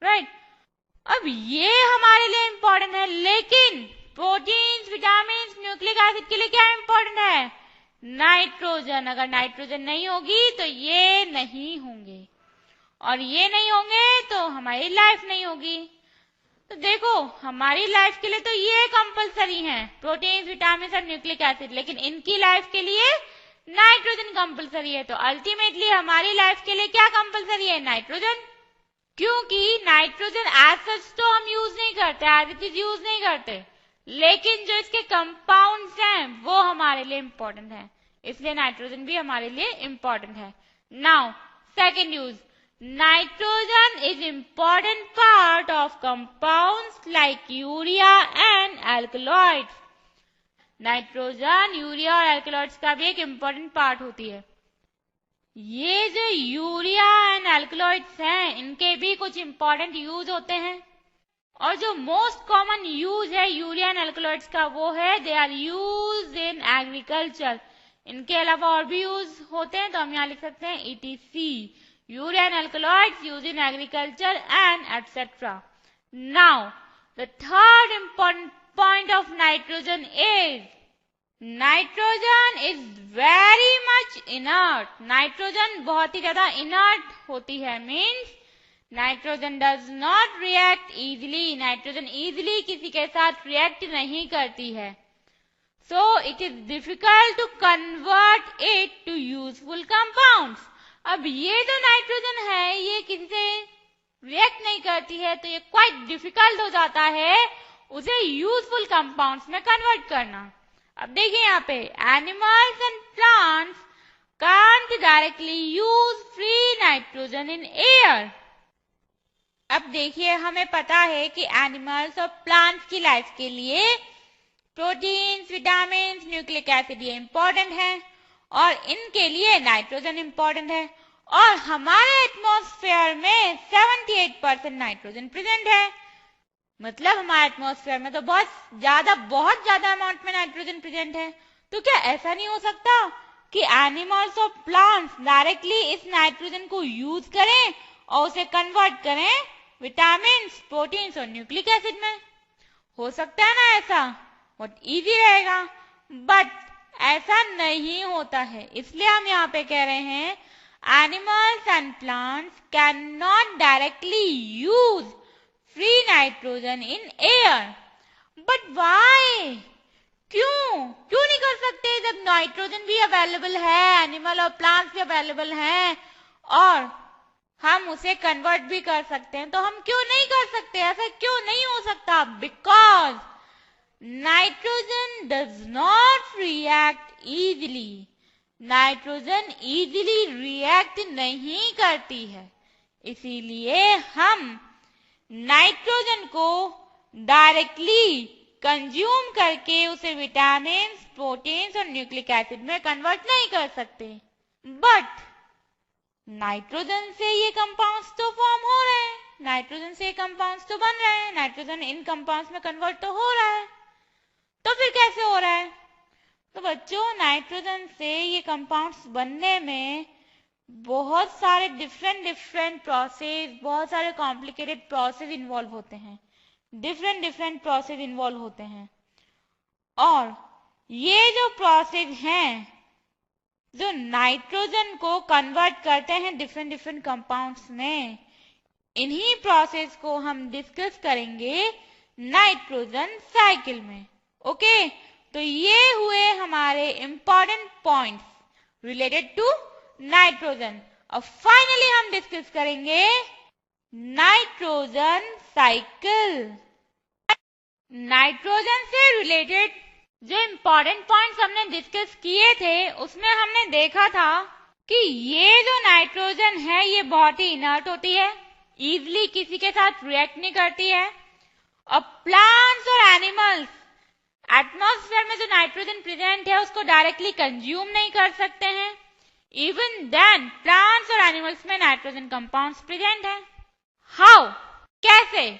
राइट, अब ये हमारे लिए इंपॉर्टेंट है, लेकिन प्रोटीन्स, विटामिन्स, न्यूक्लिक एसिड के लिए क्या इंपॉर्टेंट है? नाइट्रोजन. अगर नाइट्रोजन नहीं होगी तो ये नहीं होंगे और ये नहीं होंगे तो हमारी लाइफ नहीं होगी. तो देखो, हमारी लाइफ के लिए तो ये कंपलसरी है, प्रोटीन्स, विटामिन और न्यूक्लिक एसिड, लेकिन इनकी लाइफ के लिए नाइट्रोजन कंपलसरी है. तो अल्टीमेटली हमारी लाइफ के लिए क्या कंपलसरी है? नाइट्रोजन. क्योंकि नाइट्रोजन एज सच तो हम यूज नहीं करते, एज इट इज यूज नहीं करते, लेकिन जो इसके कंपाउंड्स हैं वो हमारे लिए इंपॉर्टेंट है, इसलिए नाइट्रोजन भी हमारे लिए इंपॉर्टेंट है. Now second use, nitrogen is important part of compounds like urea and alkaloids. Nitrogen urea और एल्कलॉइड्स का भी एक इंपॉर्टेंट पार्ट होती है. ये जो यूरिया एंड एल्कलॉइड्स हैं इनके भी कुछ इंपॉर्टेंट यूज होते हैं और जो मोस्ट कॉमन यूज है यूरिया एंड एल्कलॉइड्स का वो है they are use in agriculture. इनके अलावा और भी यूज होते हैं तो हम यहाँ लिख सकते हैं ETC. Urea and alkaloids used in agriculture and etc. Now, the third important point of nitrogen is nitrogen is very much inert. Nitrogen बहुत ही ज्यादा inert होती है. Means nitrogen does not react easily. Nitrogen easily किसी के साथ react नहीं करती है. So it is difficult to convert it to useful compounds. अब ये जो नाइट्रोजन है ये किसी से रिएक्ट नहीं करती है तो ये क्वाइट डिफिकल्ट हो जाता है उसे यूजफुल कंपाउंड्स में कन्वर्ट करना. अब देखिए यहाँ पे animals and plants can't directly use free nitrogen in air. अब देखिए, हमें पता है कि एनिमल्स और प्लांट्स की लाइफ के लिए प्रोटीन्स, विटामिन्स, न्यूक्लिक एसिड ये इंपॉर्टेंट है और इनके लिए नाइट्रोजन इंपॉर्टेंट है और हमारे एटमॉस्फेयर में 78% नाइट्रोजन प्रेजेंट है। मतलब हमारे एटमॉस्फेयर में तो बहुत ज्यादा अमाउंट में नाइट्रोजन प्रेजेंट है। तो क्या ऐसा नहीं हो सकता कि एनिमल्स और प्लांट्स डायरेक्टली इस नाइट्रोजन को यूज करें और उसे कन्वर्ट करें विटामिन, प्रोटीन्स और न्यूक्लिक एसिड में? हो सकता है ना ऐसा, बहुत इजी रहेगा, बट ऐसा नहीं होता है। इसलिए हम यहाँ पे कह रहे हैं animals and plants can not directly use free nitrogen in air. But why? क्यों नहीं कर सकते? जब नाइट्रोजन भी अवेलेबल है, एनिमल और प्लांट्स भी अवेलेबल हैं और हम उसे कन्वर्ट भी कर सकते हैं, तो हम क्यों नहीं कर सकते? ऐसा क्यों नहीं हो सकता? Because nitrogen does not react easily. Nitrogen easily react नहीं करती है, इसीलिए हम नाइट्रोजन को डायरेक्टली कंज्यूम करके उसे विटामिन, प्रोटीन्स और न्यूक्लिक एसिड में कन्वर्ट नहीं कर सकते। बट नाइट्रोजन से ये कंपाउंड्स तो फॉर्म हो रहे हैं, नाइट्रोजन से ये कंपाउंड्स तो बन रहे हैं, नाइट्रोजन इन कंपाउंड्स में कन्वर्ट तो हो रहा है। तो फिर कैसे हो रहा है? तो बच्चों, नाइट्रोजन से ये कंपाउंड्स बनने में बहुत सारे डिफरेंट प्रोसेस, बहुत सारे कॉम्प्लिकेटेड प्रोसेस इन्वॉल्व होते हैं, डिफरेंट प्रोसेस इन्वॉल्व होते हैं। और ये जो प्रोसेस हैं जो नाइट्रोजन को कन्वर्ट करते हैं डिफरेंट कंपाउंड्स में, इन्हीं प्रोसेस को हम डिस्कस करेंगे नाइट्रोजन साइकिल में। ओके, तो ये हुए हमारे important points related to nitrogen. और फाइनली हम डिस्कस करेंगे नाइट्रोजन साइकिल। नाइट्रोजन से रिलेटेड जो इंपॉर्टेंट पॉइंट्स हमने डिस्कस किए थे, उसमें हमने देखा था कि ये जो नाइट्रोजन है ये बहुत ही इनर्ट होती है, इजीली किसी के साथ रिएक्ट नहीं करती है। और प्लांट्स और एनिमल्स एटमॉस्फेयर में जो नाइट्रोजन प्रेजेंट है उसको डायरेक्टली कंज्यूम नहीं कर सकते हैं। इवन देन प्लांट्स और एनिमल्स में नाइट्रोजन कंपाउंड्स प्रेजेंट है। हाउ? कैसे?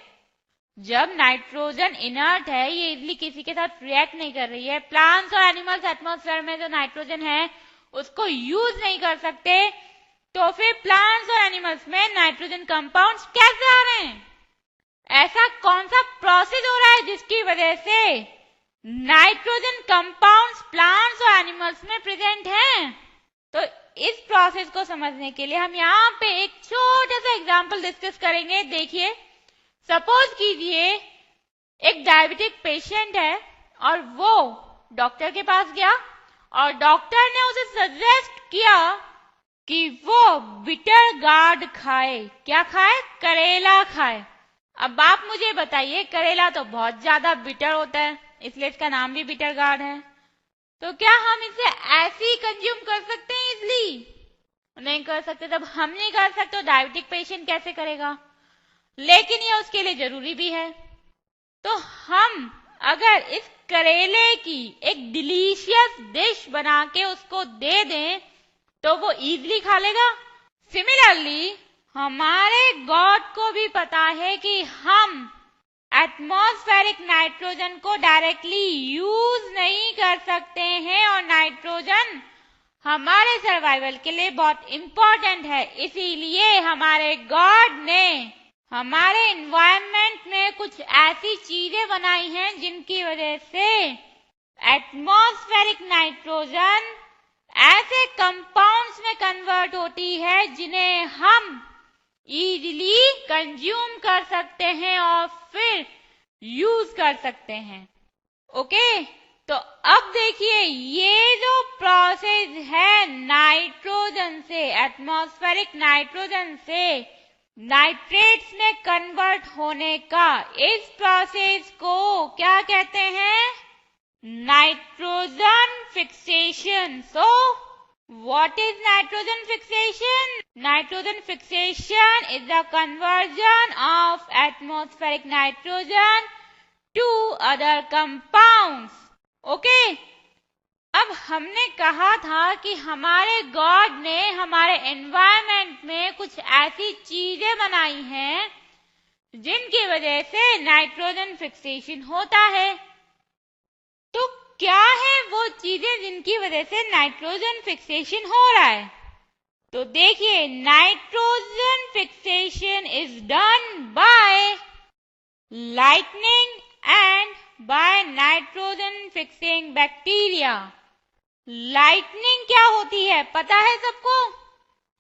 जब नाइट्रोजन इनर्ट है, ये इजिली किसी के साथ रिएक्ट नहीं कर रही है, प्लांट्स और एनिमल्स एटमॉस्फेयर में जो नाइट्रोजन है उसको यूज नहीं कर सकते, तो फिर प्लांट्स और एनिमल्स में नाइट्रोजन कंपाउंड्स कैसे आ रहे हैं? ऐसा कौन सा प्रोसेस हो रहा है जिसकी वजह से नाइट्रोजन कंपाउंड्स प्लांट्स और एनिमल्स में प्रेजेंट हैं? तो इस प्रोसेस को समझने के लिए हम यहाँ पे एक छोटा सा एग्जाम्पल डिस्कस करेंगे। देखिए, सपोज कीजिए एक डायबिटिक पेशेंट है और वो डॉक्टर के पास गया और डॉक्टर ने उसे सजेस्ट किया कि वो बिटर गार्ड खाए। क्या खाए? करेला खाए। अब आप मुझे बताइए, करेला तो बहुत ज्यादा बिटर होता है, इसलिए इसका नाम भी बिटर गार्ड है। तो क्या हम इसे ऐसे ही कंज्यूम कर सकते हैं इजली? नहीं कर सकते। जब हम नहीं कर सकते तो डायबिटिक पेशेंट कैसे करेगा? लेकिन ये उसके लिए जरूरी भी है। तो हम अगर इस करेले की एक डिलीशियस डिश बना के उसको दे दें तो वो इजीली खा लेगा। सिमिलरली हमारे गॉड को भी पता है कि हम एटमॉस्फेरिक नाइट्रोजन को डायरेक्टली यूज नहीं कर सकते हैं और नाइट्रोजन हमारे सर्वाइवल के लिए बहुत इंपॉर्टेंट है। इसीलिए हमारे गॉड ने हमारे एनवायरनमेंट में कुछ ऐसी चीजें बनाई हैं जिनकी वजह से एटमॉस्फेरिक नाइट्रोजन ऐसे कंपाउंड्स में कन्वर्ट होती है जिन्हें हम इजीली कंज्यूम कर सकते हैं और फिर यूज कर सकते हैं। ओके, तो अब देखिए ये जो प्रोसेस है नाइट्रोजन से, एटमॉस्फेरिक नाइट्रोजन से नाइट्रेट्स में कन्वर्ट होने का, इस प्रोसेस को क्या कहते हैं? Nitrogen fixation. So what is nitrogen fixation? Nitrogen fixation is the conversion of atmospheric nitrogen to other compounds. Okay? अब हमने कहा था कि हमारे गॉड ने हमारे एनवायरनमेंट में कुछ ऐसी चीजें बनाई हैं जिनकी वजह से नाइट्रोजन फिक्सेशन होता है। तो क्या है वो चीजें जिनकी वजह से नाइट्रोजन फिक्सेशन हो रहा है? तो देखिए, nitrogen fixation is done by lightning and by nitrogen fixing bacteria. Lightning क्या होती है पता है सबको?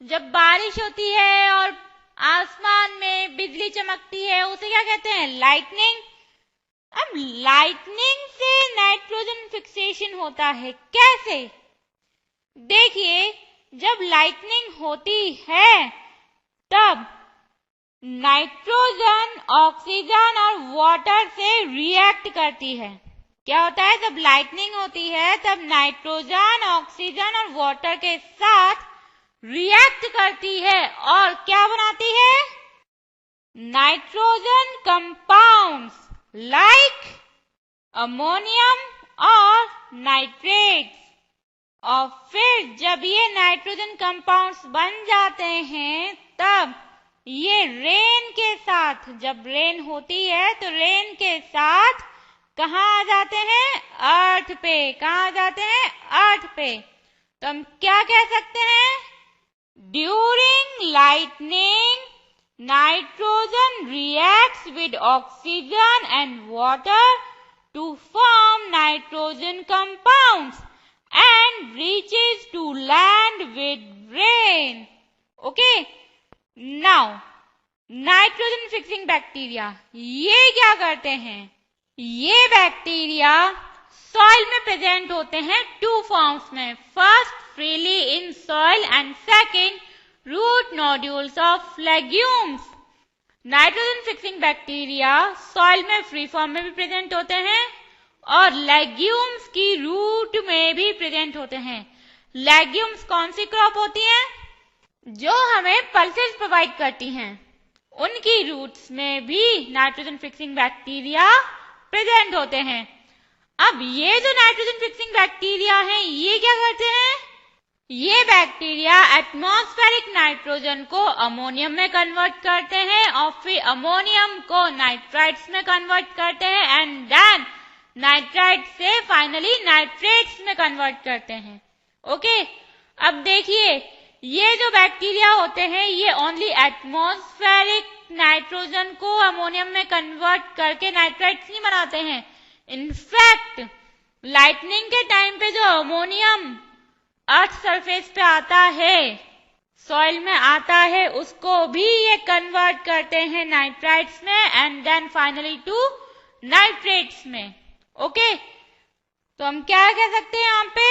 जब बारिश होती है और आसमान में बिजली चमकती है उसे क्या कहते हैं? लाइटनिंग। अब लाइटनिंग से नाइट्रोजन फिक्सेशन होता है कैसे? देखिए, जब लाइटनिंग होती है तब नाइट्रोजन ऑक्सीजन और वाटर से रिएक्ट करती है। क्या होता है? जब लाइटनिंग होती है तब नाइट्रोजन ऑक्सीजन और वाटर के साथ रिएक्ट करती है और क्या बनाती है? नाइट्रोजन कंपाउंड्स लाइक अमोनियम और नाइट्रेट्स। और फिर जब ये नाइट्रोजन कंपाउंड्स बन जाते हैं तब ये रेन के साथ, जब रेन होती है तो रेन के साथ कहाँ आ जाते हैं? अर्थ पे। कहाँ आ जाते हैं? अर्थ पे। तो हम क्या कह सकते हैं? During lightning nitrogen reacts with oxygen and water to form nitrogen compounds and reaches to land with rain. Okay. Now, nitrogen fixing bacteria ये क्या करते हैं? ये बैक्टीरिया सॉइल में प्रेजेंट होते हैं टू फॉर्म्स में। First, freely in soil and second, root nodules of legumes. Nitrogen fixing bacteria soil में फ्री फॉर्म में भी प्रेजेंट होते हैं और लेग्यूम्स की रूट में भी प्रेजेंट होते हैं। लेग्यूम्स कौन सी क्रॉप होती हैं? जो हमें पल्सेस प्रोवाइड करती हैं। उनकी रूट्स में भी नाइट्रोजन फिक्सिंग बैक्टीरिया प्रेजेंट होते हैं। अब ये जो नाइट्रोजन फिक्सिंग बैक्टीरिया हैं, ये क्या करते हैं? ये बैक्टीरिया एटमॉस्फेरिक नाइट्रोजन को अमोनियम में कन्वर्ट करते हैं और फिर अमोनियम को नाइट्राइट्स में कन्वर्ट करते हैं एंड देन नाइट्राइट से फाइनली नाइट्रेट्स में कन्वर्ट करते हैं। ओके। अब देखिए, ये जो बैक्टीरिया होते हैं ये ओनली एटमॉस्फेरिक नाइट्रोजन को अमोनियम में कन्वर्ट करके नाइट्राइट्स नहीं बनाते हैं। इनफैक्ट लाइटनिंग के टाइम पे जो अमोनियम अर्थ सरफेस पे आता है, सॉइल में आता है, उसको भी ये कन्वर्ट करते हैं नाइट्राइट्स में and then finally to nitrates में। ओके। तो हम क्या कह सकते हैं यहाँ पे?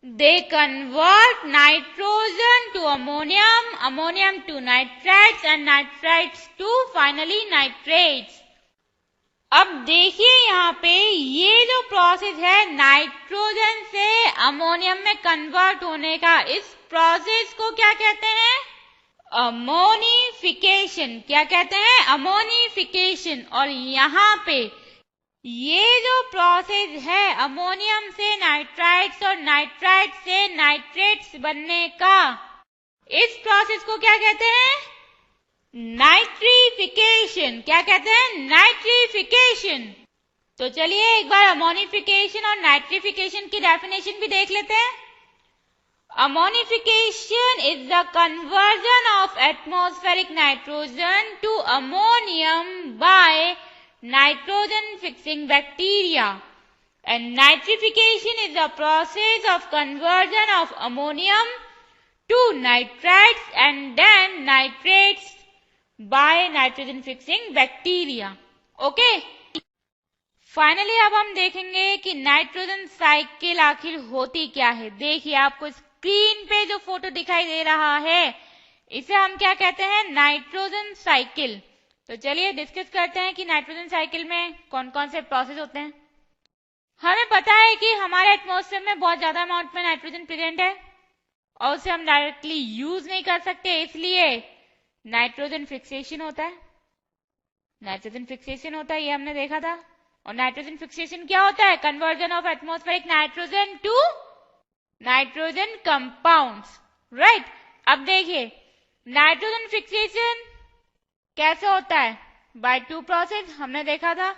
They convert nitrogen to ammonium, ammonium to nitrites and nitrites to finally nitrates. अब देखिए यहाँ पे ये जो प्रोसेस है नाइट्रोजन से अमोनियम में कन्वर्ट होने का, इस प्रोसेस को क्या कहते हैं? अमोनिफिकेशन। क्या कहते हैं? अमोनिफिकेशन। और यहाँ पे ये जो प्रोसेस है अमोनियम से नाइट्राइट्स और नाइट्राइट से नाइट्रेट्स बनने का, इस प्रोसेस को क्या कहते हैं? नाइट्रिफिकेशन। क्या कहते हैं? नाइट्रिफिकेशन। तो चलिए एक बार अमोनिफिकेशन और नाइट्रिफिकेशन की डेफिनेशन भी देख लेते हैं। Ammonification is the conversion of atmospheric nitrogen to ammonium by nitrogen fixing bacteria, and nitrification is the process of conversion of ammonium to nitrites and then nitrates by nitrogen fixing bacteria. Okay. Finally अब हम देखेंगे कि nitrogen cycle आखिर होती क्या है। देखिए आपको स्क्रीन पे जो फोटो दिखाई दे रहा है इसे हम क्या कहते हैं? Nitrogen cycle. तो चलिए डिस्कस करते हैं कि नाइट्रोजन साइकिल में कौन कौन से प्रोसेस होते हैं। हमें पता है कि हमारे एटमॉस्फेयर में बहुत ज्यादा अमाउंट में नाइट्रोजन प्रेजेंट है और उसे हम डायरेक्टली यूज नहीं कर सकते, इसलिए नाइट्रोजन फिक्सेशन होता है। नाइट्रोजन फिक्सेशन होता है, ये हमने देखा था। और नाइट्रोजन फिक्सेशन क्या होता है? Conversion of atmospheric nitrogen to nitrogen compounds, right. अब देखिए नाइट्रोजन फिक्सेशन कैसे होता है? बाय टू प्रोसेस हमने देखा था,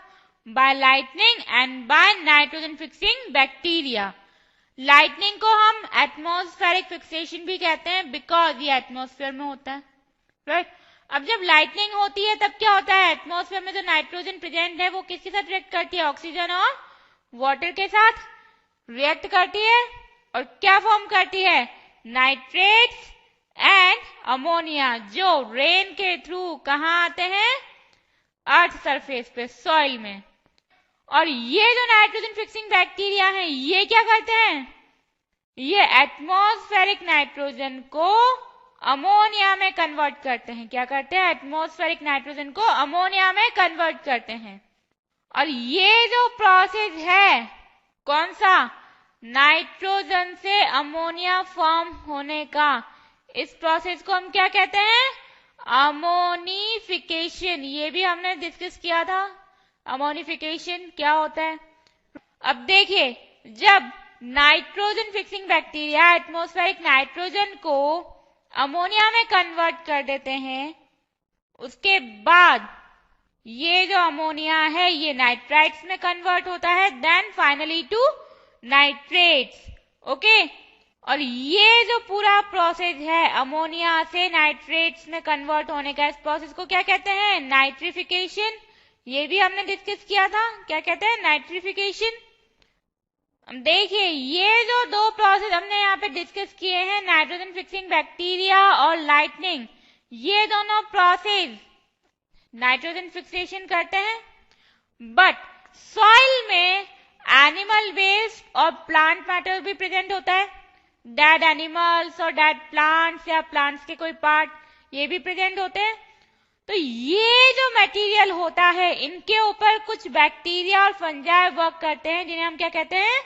by lightning and by nitrogen fixing bacteria. Lightning को हम एटमॉस्फेरिक फिक्सेशन भी कहते हैं बिकॉज ये एटमॉस्फेयर में होता है, राइट। अब जब लाइटनिंग होती है तब क्या होता है? एटमॉस्फेयर में जो नाइट्रोजन प्रेजेंट है वो किसके साथ रिएक्ट करती है? ऑक्सीजन और वाटर के साथ रिएक्ट करती है और क्या फॉर्म करती है? नाइट्रेट्स एंड अमोनिया, जो रेन के थ्रू कहां आते हैं? अर्थ सरफेस पे, सॉइल में। और ये जो नाइट्रोजन फिक्सिंग बैक्टीरिया हैं ये क्या करते हैं? ये एटमॉस्फेरिक नाइट्रोजन को अमोनिया में कन्वर्ट करते हैं। क्या करते हैं? एटमॉस्फेरिक नाइट्रोजन को अमोनिया में कन्वर्ट करते हैं। और ये जो प्रोसेस है कौन सा? नाइट्रोजन से अमोनिया फॉर्म होने का, इस प्रोसेस को हम क्या कहते हैं? अमोनिफिकेशन। ये भी हमने डिस्कस किया था, अमोनिफिकेशन क्या होता है। अब देखिए जब nitrogen fixing bacteria atmospheric nitrogen को अमोनिया में कन्वर्ट कर देते हैं, उसके बाद ये जो अमोनिया है ये नाइट्राइट्स में कन्वर्ट होता है, then finally to nitrates, okay. और ये जो पूरा प्रोसेस है अमोनिया से नाइट्रेट्स में कन्वर्ट होने का, इस प्रोसेस को क्या कहते हैं? नाइट्रिफिकेशन। ये भी हमने डिस्कस किया था, क्या कहते हैं? नाइट्रिफिकेशन। देखिए ये जो दो प्रोसेस हमने यहाँ पे डिस्कस किए हैं, नाइट्रोजन फिक्सिंग बैक्टीरिया और लाइटनिंग, ये दोनों प्रोसेस नाइट्रोजन फिक्सेशन करते हैं। बट सॉइल में एनिमल वेस्ट और प्लांट मैटर भी प्रेजेंट होता है, डेड एनिमल्स और डेड प्लांट्स या प्लांट्स के कोई पार्ट ये भी प्रेजेंट होते हैं। तो ये जो मटेरियल होता है इनके ऊपर कुछ बैक्टीरिया और फंजाई वर्क करते हैं, जिन्हें हम क्या कहते हैं?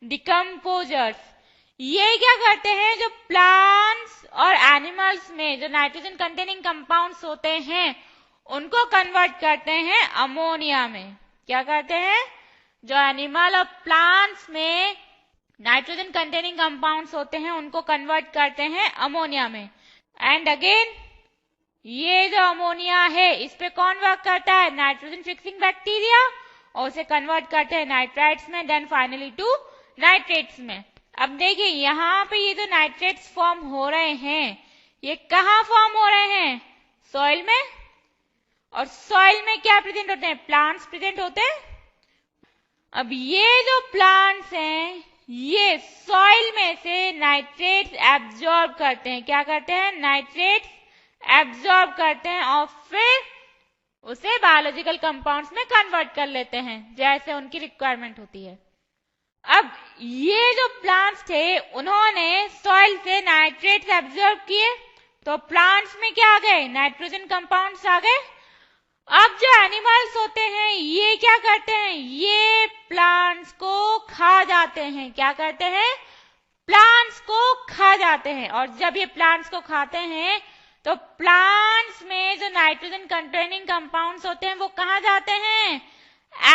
डिकम्पोजर्स। ये क्या करते हैं? जो प्लांट्स और एनिमल्स में जो नाइट्रोजन कंटेनिंग कंपाउंड्स होते हैं उनको कन्वर्ट करते हैं अमोनिया में। क्या करते हैं? जो एनिमल और प्लांट्स में नाइट्रोजन कंटेनिंग कंपाउंड्स होते हैं उनको कन्वर्ट करते हैं अमोनिया में। एंड अगेन ये जो अमोनिया है इस पे कौन वर्क करता है? नाइट्रोजन फिक्सिंग बैक्टीरिया, और उसे कन्वर्ट करते हैं नाइट्राइट्स में, देन फाइनली टू नाइट्रेट्स में। अब देखिए यहाँ पे ये जो नाइट्रेट्स फॉर्म हो रहे हैं ये कहाँ फॉर्म हो रहे हैं? सॉइल में। और सॉइल में क्या प्रेजेंट होते हैं? प्लांट्स प्रेजेंट होते हैं। अब ये जो प्लांट्स हैं ये सॉइल में से नाइट्रेट्स एब्जॉर्ब करते हैं। क्या करते हैं? नाइट्रेट्स एब्जॉर्ब करते हैं और फिर उसे बायोलॉजिकल कंपाउंड्स में कन्वर्ट कर लेते हैं जैसे उनकी रिक्वायरमेंट होती है। अब ये जो प्लांट्स थे उन्होंने सॉइल से नाइट्रेट्स एब्जॉर्ब किए, तो प्लांट्स में क्या आ गए? नाइट्रोजन कंपाउंड्स आ गए। अब जो एनिमल्स होते हैं ये क्या करते हैं? ये प्लांट्स को खा जाते हैं। क्या करते हैं? प्लांट्स को खा जाते हैं। और जब ये प्लांट्स को खाते हैं तो प्लांट्स में जो नाइट्रोजन कंटेनिंग कंपाउंड्स होते हैं वो कहाँ जाते हैं?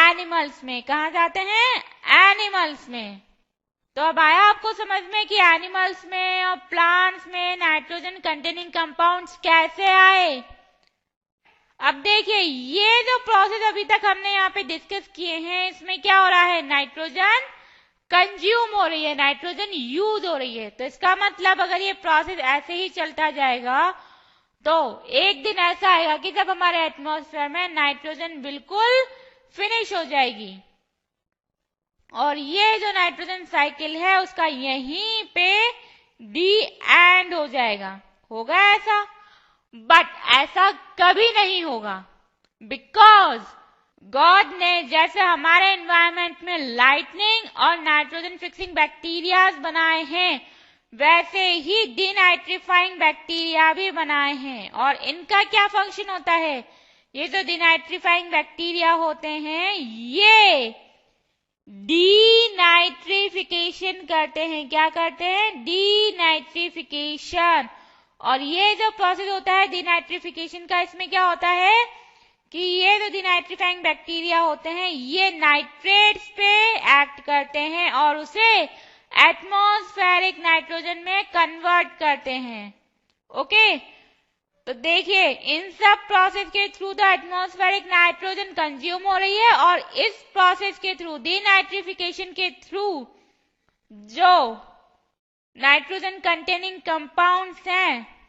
एनिमल्स में। कहाँ जाते हैं? एनिमल्स में। तो अब आया आपको समझ में कि एनिमल्स में और प्लांट्स में नाइट्रोजन कंटेनिंग कंपाउंड्स कैसे आए। अब देखिए ये जो प्रोसेस अभी तक हमने यहाँ पे डिस्कस किए हैं इसमें क्या हो रहा है? नाइट्रोजन कंज्यूम हो रही है, नाइट्रोजन यूज हो रही है। तो इसका मतलब अगर ये प्रोसेस ऐसे ही चलता जाएगा तो एक दिन ऐसा आएगा कि जब हमारे एटमॉस्फेयर में नाइट्रोजन बिल्कुल फिनिश हो जाएगी और ये जो नाइट्रोजन साइकिल है उसका यहीं पे डी एंड हो जाएगा। होगा ऐसा? बट ऐसा कभी नहीं होगा, बिकॉज गॉड ने जैसे हमारे एनवायरमेंट में लाइटनिंग और नाइट्रोजन फिक्सिंग बैक्टीरियाज बनाए हैं वैसे ही डिनाइट्रीफाइंग बैक्टीरिया भी बनाए हैं। और इनका क्या फंक्शन होता है? ये जो डिनाइट्रीफाइंग बैक्टीरिया होते हैं ये डीनाइट्रिफिकेशन करते हैं। क्या करते हैं? डीनाइट्रिफिकेशन। और ये जो प्रोसेस होता है डीनाइट्रिफिकेशन का, इसमें क्या होता है? कि ये जो डिनाइट्रीफाइंग बैक्टीरिया होते हैं ये नाइट्रेट्स पे एक्ट करते हैं और उसे एटमॉस्फेरिक नाइट्रोजन में कन्वर्ट करते हैं। ओके, तो देखिए इन सब प्रोसेस के through the atmospheric nitrogen consume हो रही है और इस प्रोसेस के थ्रू डीनाइट्रिफिकेशन के थ्रू जो नाइट्रोजन कंटेनिंग कंपाउंड्स हैं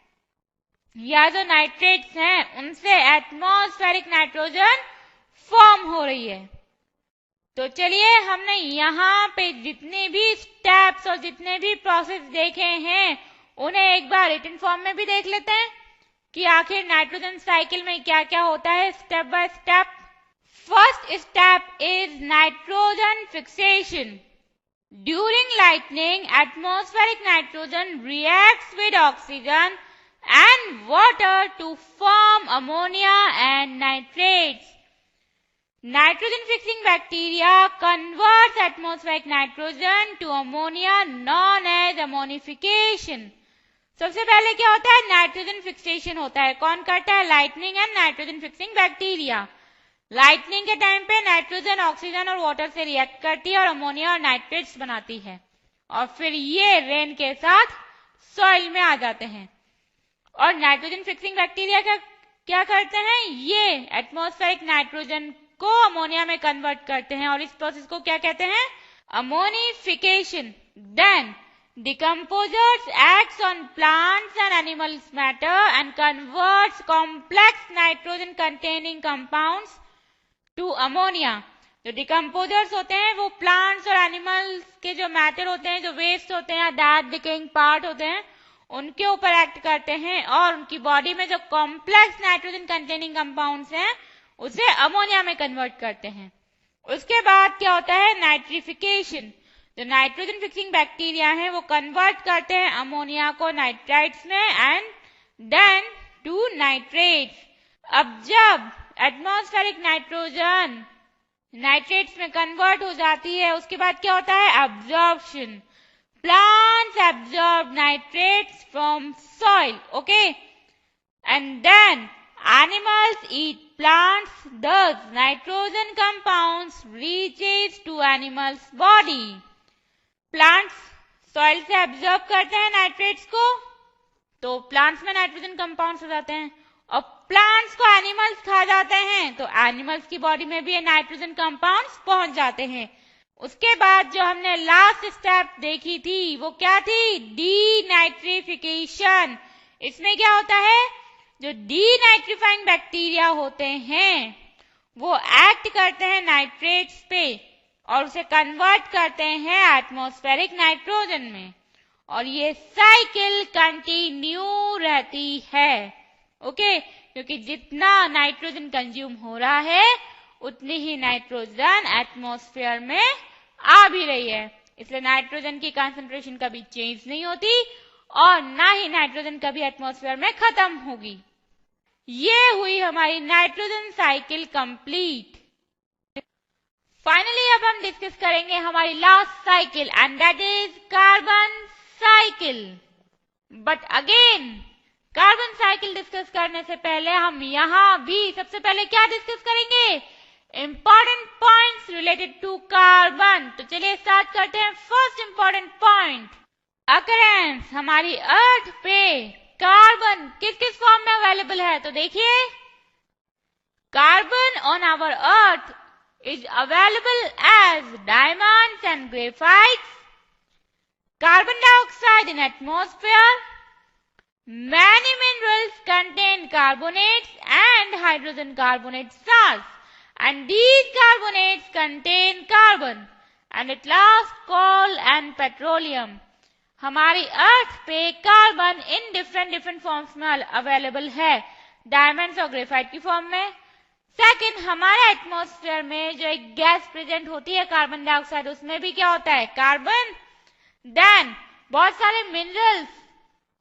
या जो नाइट्रेट्स हैं उनसे एटमॉस्फेरिक नाइट्रोजन फॉर्म हो रही है। तो चलिए हमने यहाँ पे जितने भी स्टेप्स और जितने भी प्रोसेस देखे हैं उन्हें एक बार रिटन फॉर्म में भी देख लेते हैं कि आखिर नाइट्रोजन साइकिल में क्या क्या होता है step by step. First step is nitrogen fixation. During lightning atmospheric nitrogen reacts with oxygen and water to form ammonia and nitrates. Nitrogen fixing bacteria converts atmospheric nitrogen to ammonia known as ammonification. सबसे पहले क्या होता है? Nitrogen fixation होता है। कौन करता है? Lightning and nitrogen fixing bacteria. Lightning के टाइम पे नाइट्रोजन ऑक्सीजन और वाटर से रिएक्ट करती है और अमोनिया और नाइट्रेट्स बनाती है और फिर ये रेन के साथ सॉइल में आ जाते हैं। और नाइट्रोजन फिक्सिंग बैक्टीरिया क्या करते हैं? ये एटमॉस्फेरिक नाइट्रोजन को अमोनिया में कन्वर्ट करते हैं और इस प्रोसेस को क्या कहते हैं? Ammonification. Then decomposers acts on plants and animals matter and converts complex nitrogen containing compounds to ammonia. जो डिकम्पोजर्स होते हैं वो प्लांट्स और एनिमल्स के जो मैटर होते हैं, जो वेस्ट होते हैं, डेड डिकेइंग पार्ट होते हैं, उनके ऊपर एक्ट करते हैं और उनकी बॉडी में जो कॉम्प्लेक्स नाइट्रोजन कंटेनिंग कंपाउंड्स हैं उसे अमोनिया में कन्वर्ट करते हैं। उसके बाद क्या होता है? नाइट्रिफिकेशन। जो नाइट्रोजन फिक्सिंग बैक्टीरिया है वो कन्वर्ट करते हैं अमोनिया को नाइट्राइट्स में एंड देन टू नाइट्रेट्स। अब जब एटमॉस्फेरिक नाइट्रोजन नाइट्रेट्स में कन्वर्ट हो जाती है उसके बाद क्या होता है? Absorption. Plants absorb nitrates from soil, okay? And then animals eat plants, thus nitrogen compounds reaches to animals' body. Plants soil से absorb करते हैं नाइट्रेट्स को, तो प्लांट्स में नाइट्रोजन कंपाउंड्स हो जाते हैं और प्लांट्स को एनिमल्स खा जाते हैं तो एनिमल्स की बॉडी में भी ये नाइट्रोजन कंपाउंड्स पहुंच जाते हैं। उसके बाद जो हमने लास्ट स्टेप देखी थी वो क्या थी? डीनाइट्रिफिकेशन। इसमें क्या होता है? जो डीनाइट्रीफाइंग बैक्टीरिया होते हैं वो एक्ट करते हैं नाइट्रेट्स पे और उसे कन्वर्ट करते हैं एटमॉस्फेरिक नाइट्रोजन में और ये साइकिल कंटिन्यू रहती है। ओके, क्योंकि जितना नाइट्रोजन कंज्यूम हो रहा है उतनी ही नाइट्रोजन एटमॉस्फेयर में आ भी रही है, इसलिए नाइट्रोजन की कंसंट्रेशन कभी चेंज नहीं होती और ना ही नाइट्रोजन कभी एटमॉस्फेयर में खत्म होगी। ये हुई हमारी नाइट्रोजन साइकिल कंप्लीट। फाइनली अब हम डिस्कस करेंगे हमारी last cycle and that is carbon cycle. But again carbon cycle discuss करने से पहले हम यहां भी सबसे पहले क्या डिस्कस करेंगे? Important points related to carbon. तो चलिए स्टार्ट करते हैं। First important point, occurrence. हमारी अर्थ पे कार्बन किस किस फॉर्म में अवेलेबल है? तो देखिए, carbon on our earth is available as diamonds and graphites, carbon dioxide in atmosphere, many minerals contain carbonates and hydrogen carbonate salts. And these carbonates contain carbon and at last coal and petroleum. हमारी earth पे carbon in different forms में available है, diamonds और graphite की form में। Second, हमारे atmosphere में जो एक गैस प्रेजेंट होती है कार्बन डाइऑक्साइड, उसमें भी क्या होता है? कार्बन। देन बहुत सारे मिनरल्स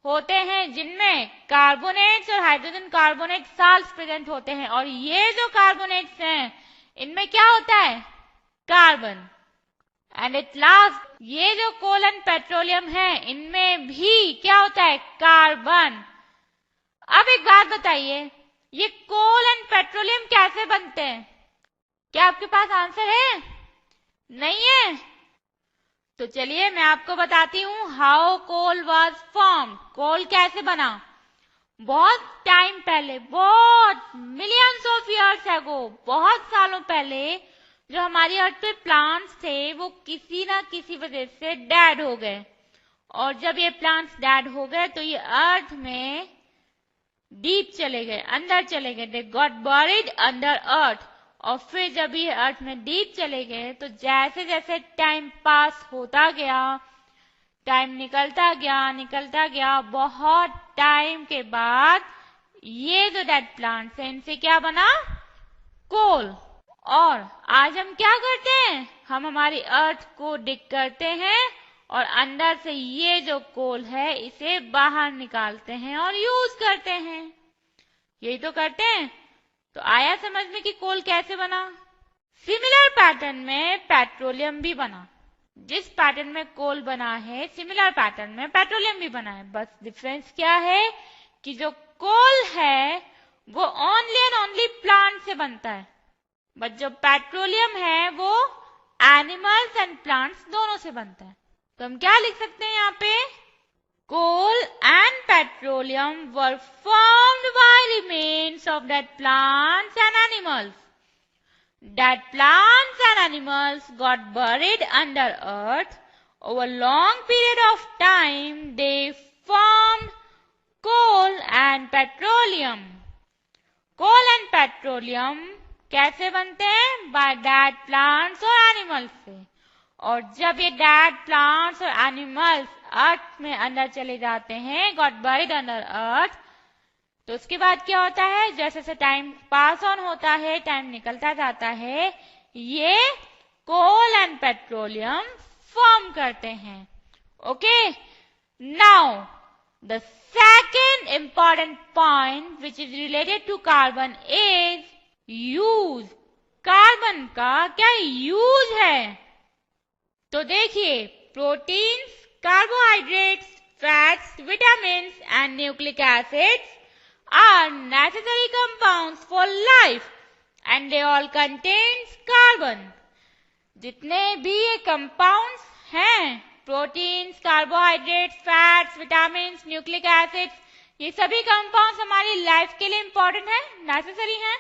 होते हैं जिनमें कार्बोनेट्स और हाइड्रोजन कार्बोनेट साल्ट्स प्रेजेंट होते हैं और ये जो कार्बोनेट्स हैं इनमें क्या होता है? कार्बन। एंड एट लास्ट ये जो कोल एंड पेट्रोलियम है इनमें भी क्या होता है? कार्बन। अब एक बात बताइए, ये कोल एंड पेट्रोलियम कैसे बनते हैं? क्या आपके पास आंसर है? नहीं है? तो चलिए मैं आपको बताती हूँ हाउ कोल वाज फॉर्म। कोल कैसे बना? बहुत टाइम पहले, बहुत मिलियंस ऑफ इयर्स एगो, बहुत सालों पहले जो हमारी अर्थ पे प्लांट्स थे वो किसी ना किसी वजह से डेड हो गए। और जब ये प्लांट्स डेड हो गए तो ये अर्थ में डीप चले गए, अंदर चले गए। दे गॉट बरीड अंडर अर्थ। और फिर जब ये अर्थ में डीप चले गए तो जैसे जैसे टाइम पास होता गया, टाइम निकलता गया, बहुत टाइम के बाद ये जो डेड प्लांट्स हैं इनसे क्या बना? कोल। और आज हम क्या करते हैं? हम हमारी अर्थ को डिग करते हैं और अंदर से ये जो कोल है इसे बाहर निकालते हैं और यूज करते हैं। यही तो करते हैं। तो आया समझ में कि कोल कैसे बना? सिमिलर पैटर्न में पेट्रोलियम भी बना। जिस पैटर्न में कोल बना है सिमिलर पैटर्न में पेट्रोलियम भी बना है। बस डिफरेंस क्या है कि जो कोल है वो ओनली एंड ओनली प्लांट से बनता है, बट जो पेट्रोलियम है वो एनिमल्स एंड प्लांट्स दोनों से बनता है। तो हम क्या लिख सकते हैं यहाँ पे? Coal and petroleum were formed by remains of dead plants and animals. Dead plants and animals got buried under earth. Over a long period of time, they formed coal and petroleum. Coal and petroleum कैसे बनते हैं? By dead plants और animals से। और जब ये dead plants और animals अर्थ में अंदर चले जाते हैं, गॉट बरीड अंडर अर्थ, तो उसके बाद क्या होता है? जैसे जैसे टाइम पास ऑन होता है, टाइम निकलता जाता है, ये कोल एंड पेट्रोलियम फॉर्म करते हैं। Okay, now the second important point which is related to carbon is use. Carbon का क्या यूज है? तो देखिए, proteins, carbohydrates, fats, vitamins and nucleic acids are necessary compounds for life and they all contains carbon. जितने भी ये compounds हैं, proteins, carbohydrates, fats, vitamins, nucleic acids, ये सभी कंपाउंड्स हमारी लाइफ के लिए इंपॉर्टेंट है, नेसेसरी हैं।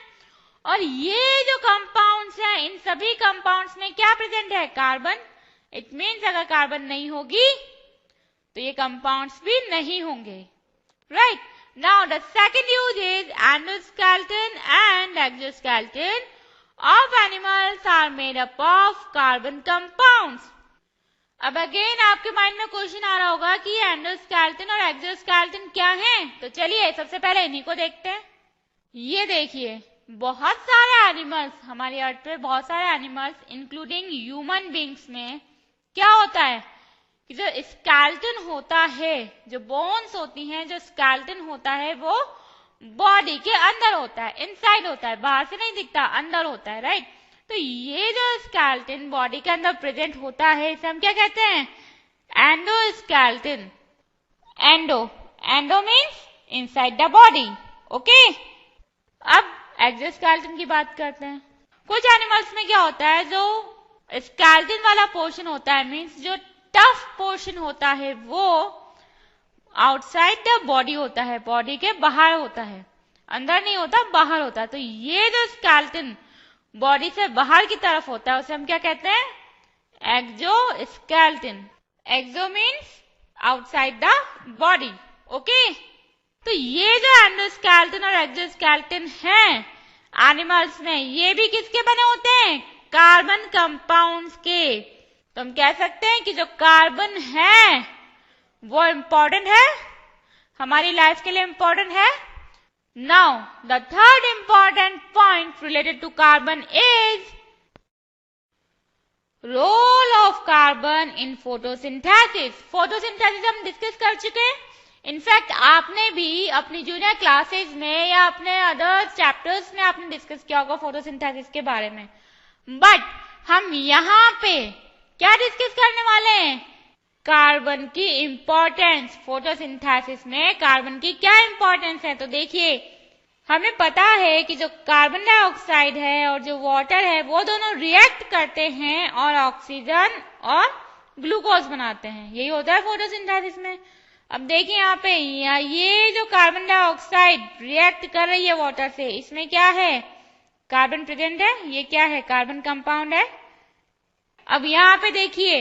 और ये जो कंपाउंड्स हैं, इन सभी कंपाउंड्स में क्या प्रेजेंट है? कार्बन। इट मीन्स अगर कार्बन नहीं होगी तो ये कंपाउंड्स भी नहीं होंगे। Right, now the second use is endoskeleton and exoskeleton of animals are made up of carbon compounds. अब अगेन आपके माइंड में क्वेश्चन आ रहा होगा कि एंडोस्केलेटन और एक्सोस्केलेटन क्या है? तो चलिए सबसे पहले इन्हीं को देखते हैं। ये देखिए, बहुत सारे एनिमल्स, हमारी अर्थ पे बहुत सारे एनिमल्स इंक्लूडिंग ह्यूमन बींग्स में क्या होता है कि जो स्केलेटन होता है, जो बोन्स होती हैं, जो स्केलेटन होता है वो बॉडी के अंदर होता है, इनसाइड होता है, बाहर से नहीं दिखता, अंदर होता है। राइट, तो ये जो स्केलेटन बॉडी के अंदर प्रेजेंट होता है इसे हम क्या कहते हैं? Endoskeleton. Endo means inside the body. Okay, अब एक्सोस्केलेटन की बात करते हैं। कुछ एनिमल्स में क्या होता है, जो स्केलेटन वाला पोर्शन होता है, मीन्स जो टफ पोर्शन होता है वो आउटसाइड द बॉडी होता है, बॉडी के बाहर होता है, अंदर नहीं होता, बाहर होता है। तो ये जो स्केलेटन बॉडी से बाहर की तरफ होता है उसे हम क्या कहते हैं? Exoskeleton. Exo means outside the body. Okay, तो ये जो एंडोस्केलेटन और एक्सोस्केलेटन हैं एनिमल्स में, ये भी किसके बने होते हैं? कार्बन कंपाउंड्स के। तो हम कह सकते हैं कि जो कार्बन है वो इंपॉर्टेंट है, हमारी लाइफ के लिए इंपॉर्टेंट है। Now the third important point related to carbon is role of carbon in photosynthesis. Photosynthesis हम डिस्कस कर चुके हैं। इनफैक्ट आपने भी अपनी जूनियर क्लासेस में या अपने अदर चैप्टर्स में आपने डिस्कस किया होगा फोटोसिंथेसिस के बारे में। बट हम यहाँ पे क्या डिस्कस करने वाले हैं? कार्बन की इंपॉर्टेंस। फोटोसिंथेसिस में कार्बन की क्या इंपॉर्टेंस है? तो देखिए, हमें पता है कि जो कार्बन डाइऑक्साइड है और जो वाटर है वो दोनों रिएक्ट करते हैं और ऑक्सीजन और ग्लूकोज बनाते हैं। यही होता है फोटोसिंथेसिस में। अब देखिए यहाँ पे ये जो कार्बन डाइऑक्साइड रिएक्ट कर रही है वाटर से, इसमें क्या है, कार्बन प्रेजेंट है। ये क्या है, कार्बन कंपाउंड है। अब यहाँ पे देखिए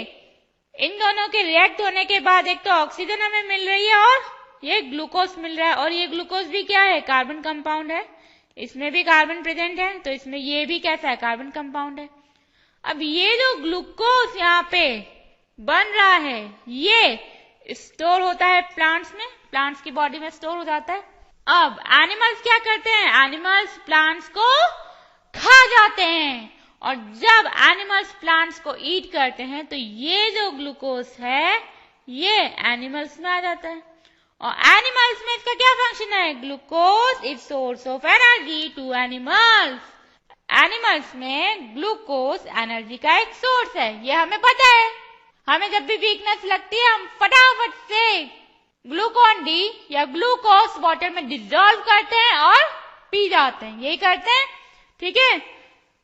इन दोनों के रिएक्ट होने के बाद एक तो ऑक्सीजन हमें मिल रही है और ये ग्लूकोज मिल रहा है, और ये ग्लूकोज भी क्या है, कार्बन कंपाउंड है। इसमें भी कार्बन प्रेजेंट है, तो इसमें ये भी कैसा है, कार्बन कंपाउंड है। अब ये जो ग्लूकोज यहाँ पे बन रहा है ये स्टोर होता है प्लांट्स में, प्लांट्स की बॉडी में स्टोर हो जाता है। अब एनिमल्स क्या करते हैं, एनिमल्स प्लांट्स को खा जाते हैं, और जब एनिमल्स प्लांट्स को ईट करते हैं तो ये जो ग्लूकोज है ये एनिमल्स में आ जाता है। और एनिमल्स में इसका क्या फंक्शन है, glucose is source of energy to animals. Animals में ग्लूकोज एनर्जी का एक सोर्स है, ये हमें पता है। हमें जब भी वीकनेस लगती है हम फटाफट से ग्लूकोन डी या ग्लूकोज वाटर में डिसॉल्व करते हैं और पी जाते हैं, यही करते हैं, ठीक है।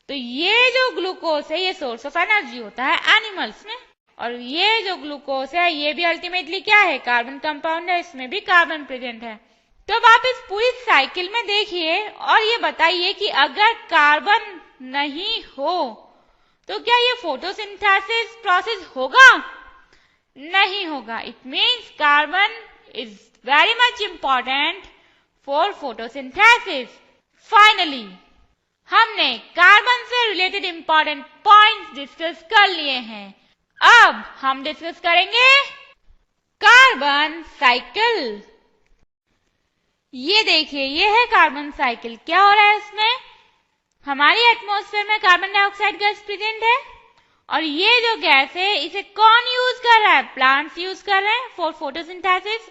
तो ये जो ग्लूकोज है ये सोर्स ऑफ एनर्जी होता है एनिमल्स में, और ये जो ग्लूकोज है ये भी अल्टीमेटली क्या है, कार्बन कंपाउंड है, इसमें भी कार्बन प्रेजेंट है। तो अब आप इस पूरी साइकिल में देखिए और ये बताइए कि अगर कार्बन नहीं हो तो क्या ये फोटोसिंथेसिस प्रोसेस होगा, नहीं होगा। It means carbon is very much important for photosynthesis. Finally हमने कार्बन से रिलेटेड इंपॉर्टेंट पॉइंट्स डिस्कस कर लिए हैं। अब हम डिस्कस करेंगे कार्बन साइकिल। ये देखिए ये है कार्बन साइकिल। क्या हो रहा है इसमें, हमारी एटमॉस्फेयर में कार्बन डाइऑक्साइड गैस प्रेजेंट है, और ये जो गैस है इसे कौन यूज कर रहा है, प्लांट्स यूज कर रहे हैं फॉर फोटोसिंथेसिस।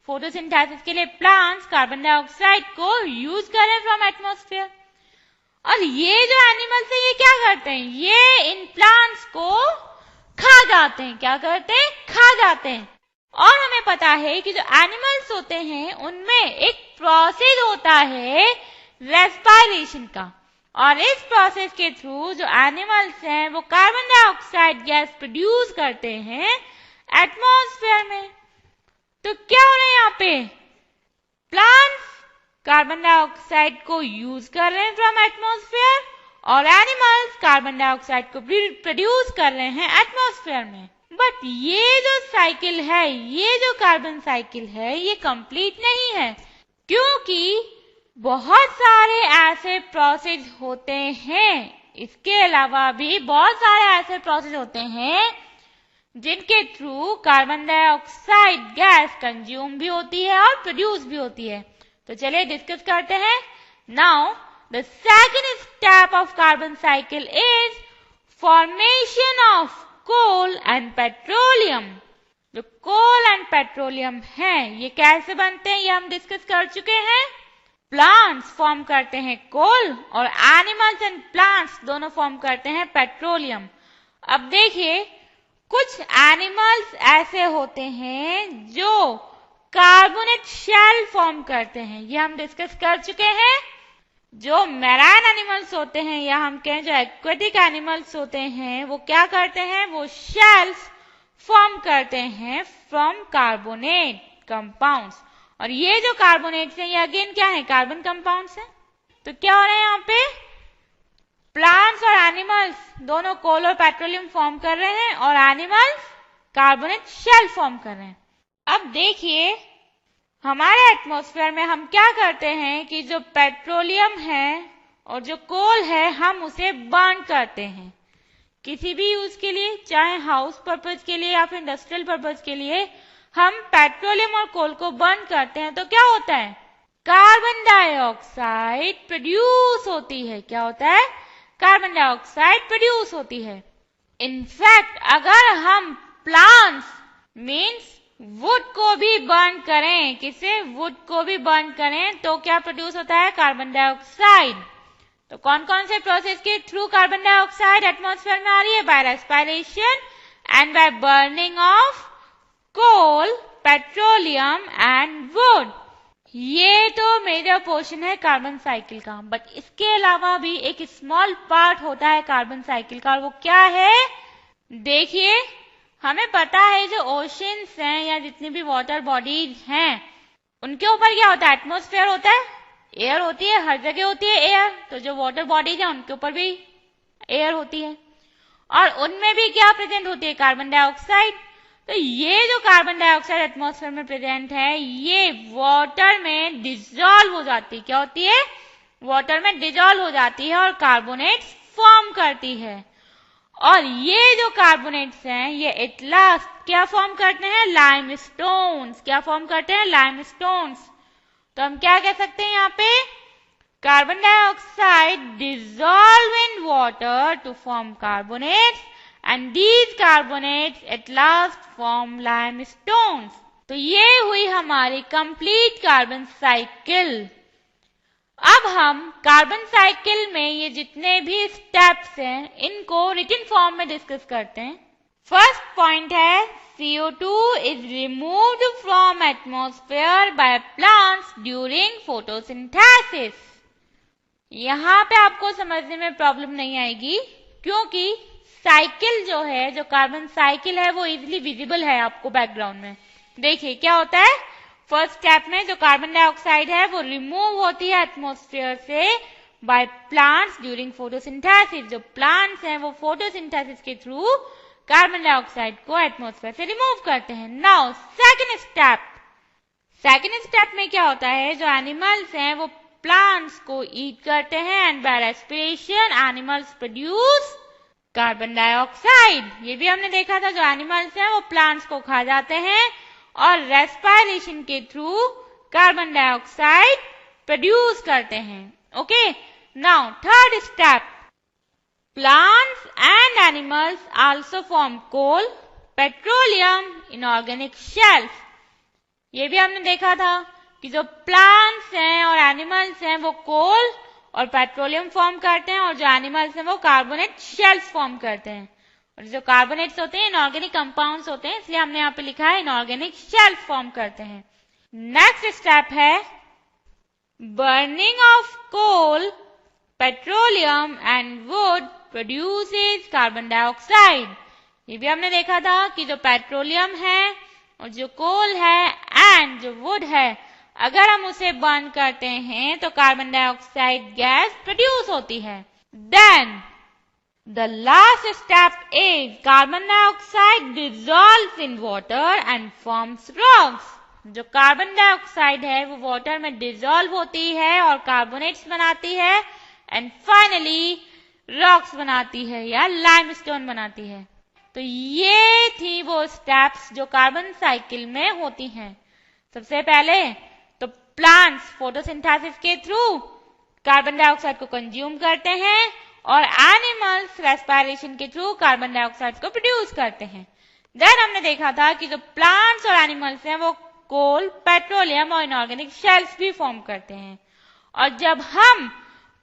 फोटोसिंथेसिस के लिए प्लांट्स कार्बन डाइऑक्साइड को यूज कर रहे हैं फ्रॉम एटमॉस्फेयर। और ये जो एनिमल्स है ये क्या करते हैं, ये इन प्लांट्स को खा जाते हैं। क्या करते हैं, खा जाते हैं। और हमें पता है कि जो एनिमल्स होते हैं उनमें एक प्रोसेस होता है रेस्पिरेशन का, और इस प्रोसेस के थ्रू जो एनिमल्स हैं वो कार्बन डाइऑक्साइड गैस प्रोड्यूस करते हैं एटमॉस्फेयर में। तो क्या हो रहा है यहाँ पे, प्लांट्स कार्बन डाइऑक्साइड को यूज कर रहे हैं फ्रॉम एटमॉस्फेयर, और एनिमल्स कार्बन डाइऑक्साइड को प्रोड्यूस कर रहे हैं एटमॉस्फेयर में। बट ये जो साइकिल है, ये जो कार्बन साइकिल है, ये कंप्लीट नहीं है, क्योंकि बहुत सारे ऐसे प्रोसेस होते हैं, इसके अलावा भी बहुत सारे ऐसे प्रोसेस होते हैं जिनके through carbon dioxide gas consume भी होती है और प्रोड्यूस भी होती है। तो चलिए डिस्कस करते हैं। Now the second step of carbon cycle is formation of coal and petroleum. जो कोल एंड पेट्रोलियम है ये कैसे बनते हैं ये हम डिस्कस कर चुके हैं। प्लांट्स फॉर्म करते हैं कोल और एनिमल्स एंड प्लांट्स दोनों फॉर्म करते हैं पेट्रोलियम। अब देखिए कुछ एनिमल्स ऐसे होते हैं जो कार्बोनेट शेल फॉर्म करते हैं, ये हम डिस्कस कर चुके हैं। जो मैराइन एनिमल्स होते हैं या हम कहें जो एक्वेटिक एनिमल्स होते हैं वो क्या करते हैं, वो शेल्स फॉर्म करते हैं फ्रॉम कार्बोनेट कंपाउंड्स, और ये जो कार्बोनेट्स हैं ये अगेन क्या है, कार्बन कंपाउंड्स हैं। तो क्या हो रहा है यहाँ पे, प्लांट्स और एनिमल्स दोनों कोल और पेट्रोलियम फॉर्म कर रहे हैं और एनिमल्स कार्बोनेट शेल फॉर्म कर रहे हैं। अब देखिए हमारे एटमॉस्फेयर में हम क्या करते हैं कि जो पेट्रोलियम है और जो कोल है हम उसे बर्न करते हैं किसी भी यूज के लिए, चाहे हाउस पर्पज के लिए या फिर इंडस्ट्रियल पर्पज के लिए। हम पेट्रोलियम और कोल को बर्न करते हैं तो क्या होता है, कार्बन डाइऑक्साइड प्रोड्यूस होती है। क्या होता है, कार्बन डाइऑक्साइड प्रोड्यूस होती है। इनफैक्ट अगर हम प्लांट्स मीन्स वुड को भी बर्न करें, किसे, वुड को भी बर्न करें तो क्या प्रोड्यूस होता है, कार्बन डाइऑक्साइड। तो कौन कौन से प्रोसेस के थ्रू कार्बन डाइऑक्साइड एटमॉस्फेयर में आ रही है, by respiration and by burning of coal, petroleum and wood. ये तो मेजर पोर्शन है कार्बन साइकिल का, बट इसके अलावा भी एक स्मॉल पार्ट होता है कार्बन साइकिल का, और वो क्या है? देखिए, हमें पता है जो ओशियंस हैं या जितनी भी वाटर बॉडीज हैं उनके ऊपर क्या होता है? एटमॉस्फेयर होता है, एयर होती है, हर जगह होती है एयर। तो जो वाटर बॉडीज है उनके ऊपर भी एयर होती है, और उनमें भी क्या प्रेजेंट होती है? Carbon dioxide. तो ये जो कार्बन डाइऑक्साइड एटमॉस्फेयर में प्रेजेंट है, ये वाटर में डिजॉल्व हो जाती है। क्या होती है? वाटर में डिजॉल्व हो जाती है और कार्बोनेट्स फॉर्म करती है। और ये जो कार्बोनेट्स हैं ये एट लास्ट क्या फॉर्म करते हैं? लाइमस्टोन्स। क्या फॉर्म करते हैं? लाइमस्टोन्स। तो हम क्या कह सकते हैं यहाँ पे? Carbon dioxide dissolve in water to form carbonates and these carbonates at last form limestones. तो ये हुई हमारी कंप्लीट कार्बन साइकिल। अब हम कार्बन साइकिल में ये जितने भी स्टेप्स हैं इनको रिटन फॉर्म में डिस्कस करते हैं। फर्स्ट पॉइंट है CO2 is removed from atmosphere by plants during photosynthesis। यहाँ पे आपको समझने में प्रॉब्लम नहीं आएगी, क्योंकि साइकिल जो है, जो कार्बन साइकिल है, वो इजीली विजिबल है आपको बैकग्राउंड में। देखिए क्या होता है, फर्स्ट स्टेप में जो कार्बन डाइऑक्साइड है वो रिमूव होती है एटमॉस्फेयर से बाय प्लांट्स ड्यूरिंग फोटोसिंथेसिस। जो प्लांट्स हैं वो फोटोसिंथेसिस के थ्रू कार्बन डाइऑक्साइड को एटमॉस्फेयर से रिमूव करते हैं। नाउ सेकंड स्टेप में क्या होता है, जो एनिमल्स हैं वो प्लांट्स को ईट करते हैं and by respiration animals produce carbon dioxide. ये भी हमने देखा था, जो एनिमल्स हैं वो प्लांट्स को खा जाते हैं और रेस्पिरेशन के थ्रू कार्बन डाइऑक्साइड प्रोड्यूस करते हैं। Okay, now third step, plants and animals also form coal, petroleum, inorganic shells. ये भी हमने देखा था कि जो प्लांट्स हैं और एनिमल्स हैं वो कोल और पेट्रोलियम फॉर्म करते हैं, और जो एनिमल्स हैं वो कार्बोनेट शेल्स फॉर्म करते हैं। और जो कार्बोनेट्स होते हैं इनऑर्गेनिक कंपाउंड्स होते हैं, इसलिए हमने यहाँ पे लिखा है इनऑर्गेनिक शेल्स फॉर्म करते हैं। नेक्स्ट स्टेप है burning of coal, petroleum and wood produces carbon dioxide. ये भी हमने देखा था कि जो पेट्रोलियम है और जो कोल है एंड जो वुड है, अगर हम उसे बर्न करते हैं तो कार्बन डाइऑक्साइड गैस प्रोड्यूस होती है। Then the last step is carbon dioxide dissolves in water and forms rocks. जो कार्बन डाइऑक्साइड है वो वाटर में डिसॉल्व होती है और कार्बोनेट्स बनाती है एंड फाइनली रॉक्स बनाती है या लाइमस्टोन बनाती है। तो ये थी वो स्टेप्स जो कार्बन साइकिल में होती हैं। सबसे पहले तो प्लांट्स फोटोसिंथेसिस के थ्रू कार्बन डाइऑक्साइड को कंज्यूम करते हैं और एनिमल्स रेस्पिरेशन के थ्रू कार्बन डाइऑक्साइड को प्रोड्यूस करते हैं। देन हमने देखा था कि जो प्लांट्स और एनिमल्स हैं वो कोल, पेट्रोलियम और इनऑर्गेनिक शेल्स भी फॉर्म करते हैं, और जब हम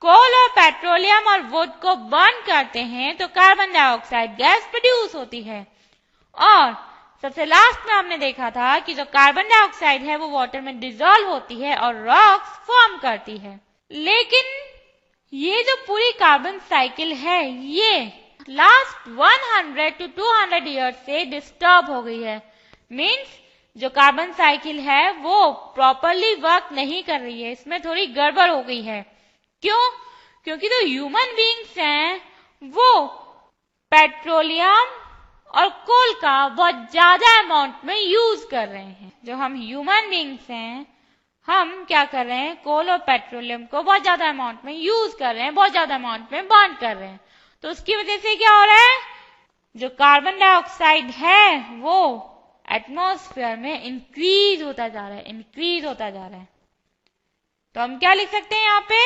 कोल और पेट्रोलियम और वुड को बर्न करते हैं तो कार्बन डाइऑक्साइड गैस प्रोड्यूस होती है। और सबसे लास्ट में हमने देखा था कि जो कार्बन डाइऑक्साइड है वो वाटर में डिसॉल्व होती है और रॉक्स फॉर्म करती है। लेकिन ये जो पूरी कार्बन साइकिल है ये लास्ट 100 to 200 ईयर से डिस्टर्ब हो गई है। मीन्स जो कार्बन साइकिल है वो प्रॉपरली वर्क नहीं कर रही है, इसमें थोड़ी गड़बड़ हो गई है। क्यों? क्योंकि जो ह्यूमन बीइंग्स हैं वो पेट्रोलियम और कोल का बहुत ज्यादा अमाउंट में यूज कर रहे हैं। जो हम ह्यूमन बीइंग्स हैं हम क्या कर रहे हैं, कोल और पेट्रोलियम को बहुत ज्यादा अमाउंट में यूज कर रहे हैं, बहुत ज्यादा अमाउंट में बर्न कर रहे हैं। तो उसकी वजह से क्या हो रहा है, जो कार्बन डाइऑक्साइड है वो एटमॉस्फेयर में इंक्रीज होता जा रहा है। तो हम क्या लिख सकते हैं यहाँ पे,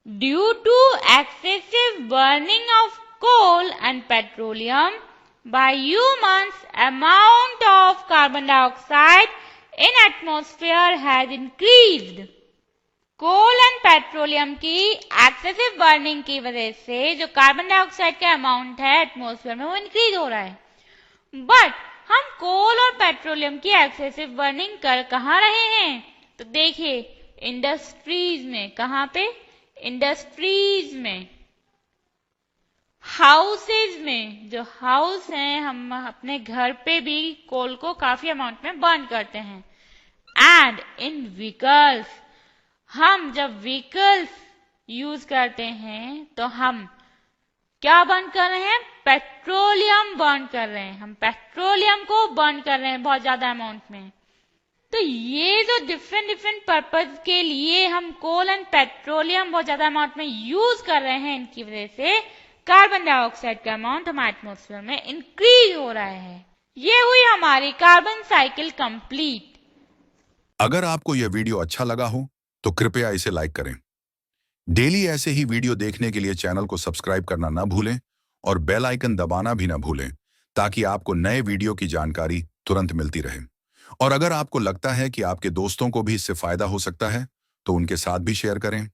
due to excessive burning of coal and petroleum by humans, amount of carbon dioxide in atmosphere has increased. Coal and petroleum की एक्सेसिव बर्निंग की वजह से जो कार्बन डाइऑक्साइड का अमाउंट है एटमॉस्फेयर में वो इंक्रीज हो रहा है। बट हम कोल और पेट्रोलियम की एक्सेसिव बर्निंग कर कहाँ रहे हैं, तो देखिए इंडस्ट्रीज में, कहाँ पे? इंडस्ट्रीज में, हाउसेज में, जो हाउस हैं हम अपने घर पे भी कोल को काफी अमाउंट में बर्न करते हैं। एंड इन व्हीकल्स, हम जब व्हीकल्स यूज करते हैं तो हम क्या बर्न कर रहे हैं? पेट्रोलियम बर्न कर रहे हैं। हम पेट्रोलियम को बर्न कर रहे हैं बहुत ज्यादा अमाउंट में। तो ये जो डिफरेंट डिफरेंट पर्पज के लिए हम कोल एंड पेट्रोलियम बहुत ज्यादा अमाउंट में यूज कर रहे हैं, इनकी वजह से कार्बन डाइऑक्साइड का अमाउंट हमारे एटमॉस्फेयर में इंक्रीज हो रहा है। ये हुई हमारी कार्बन साइकिल कंप्लीट। अगर आपको यह वीडियो अच्छा लगा हो तो कृपया इसे लाइक करें। डेली ऐसे ही वीडियो देखने के लिए चैनल को सब्सक्राइब करना ना भूलें और बेल आइकन दबाना भी ना भूलें, ताकि आपको नए वीडियो की जानकारी तुरंत मिलती रहे। और अगर आपको लगता है कि आपके दोस्तों को भी इससे फायदा हो सकता है तो उनके साथ भी शेयर करें।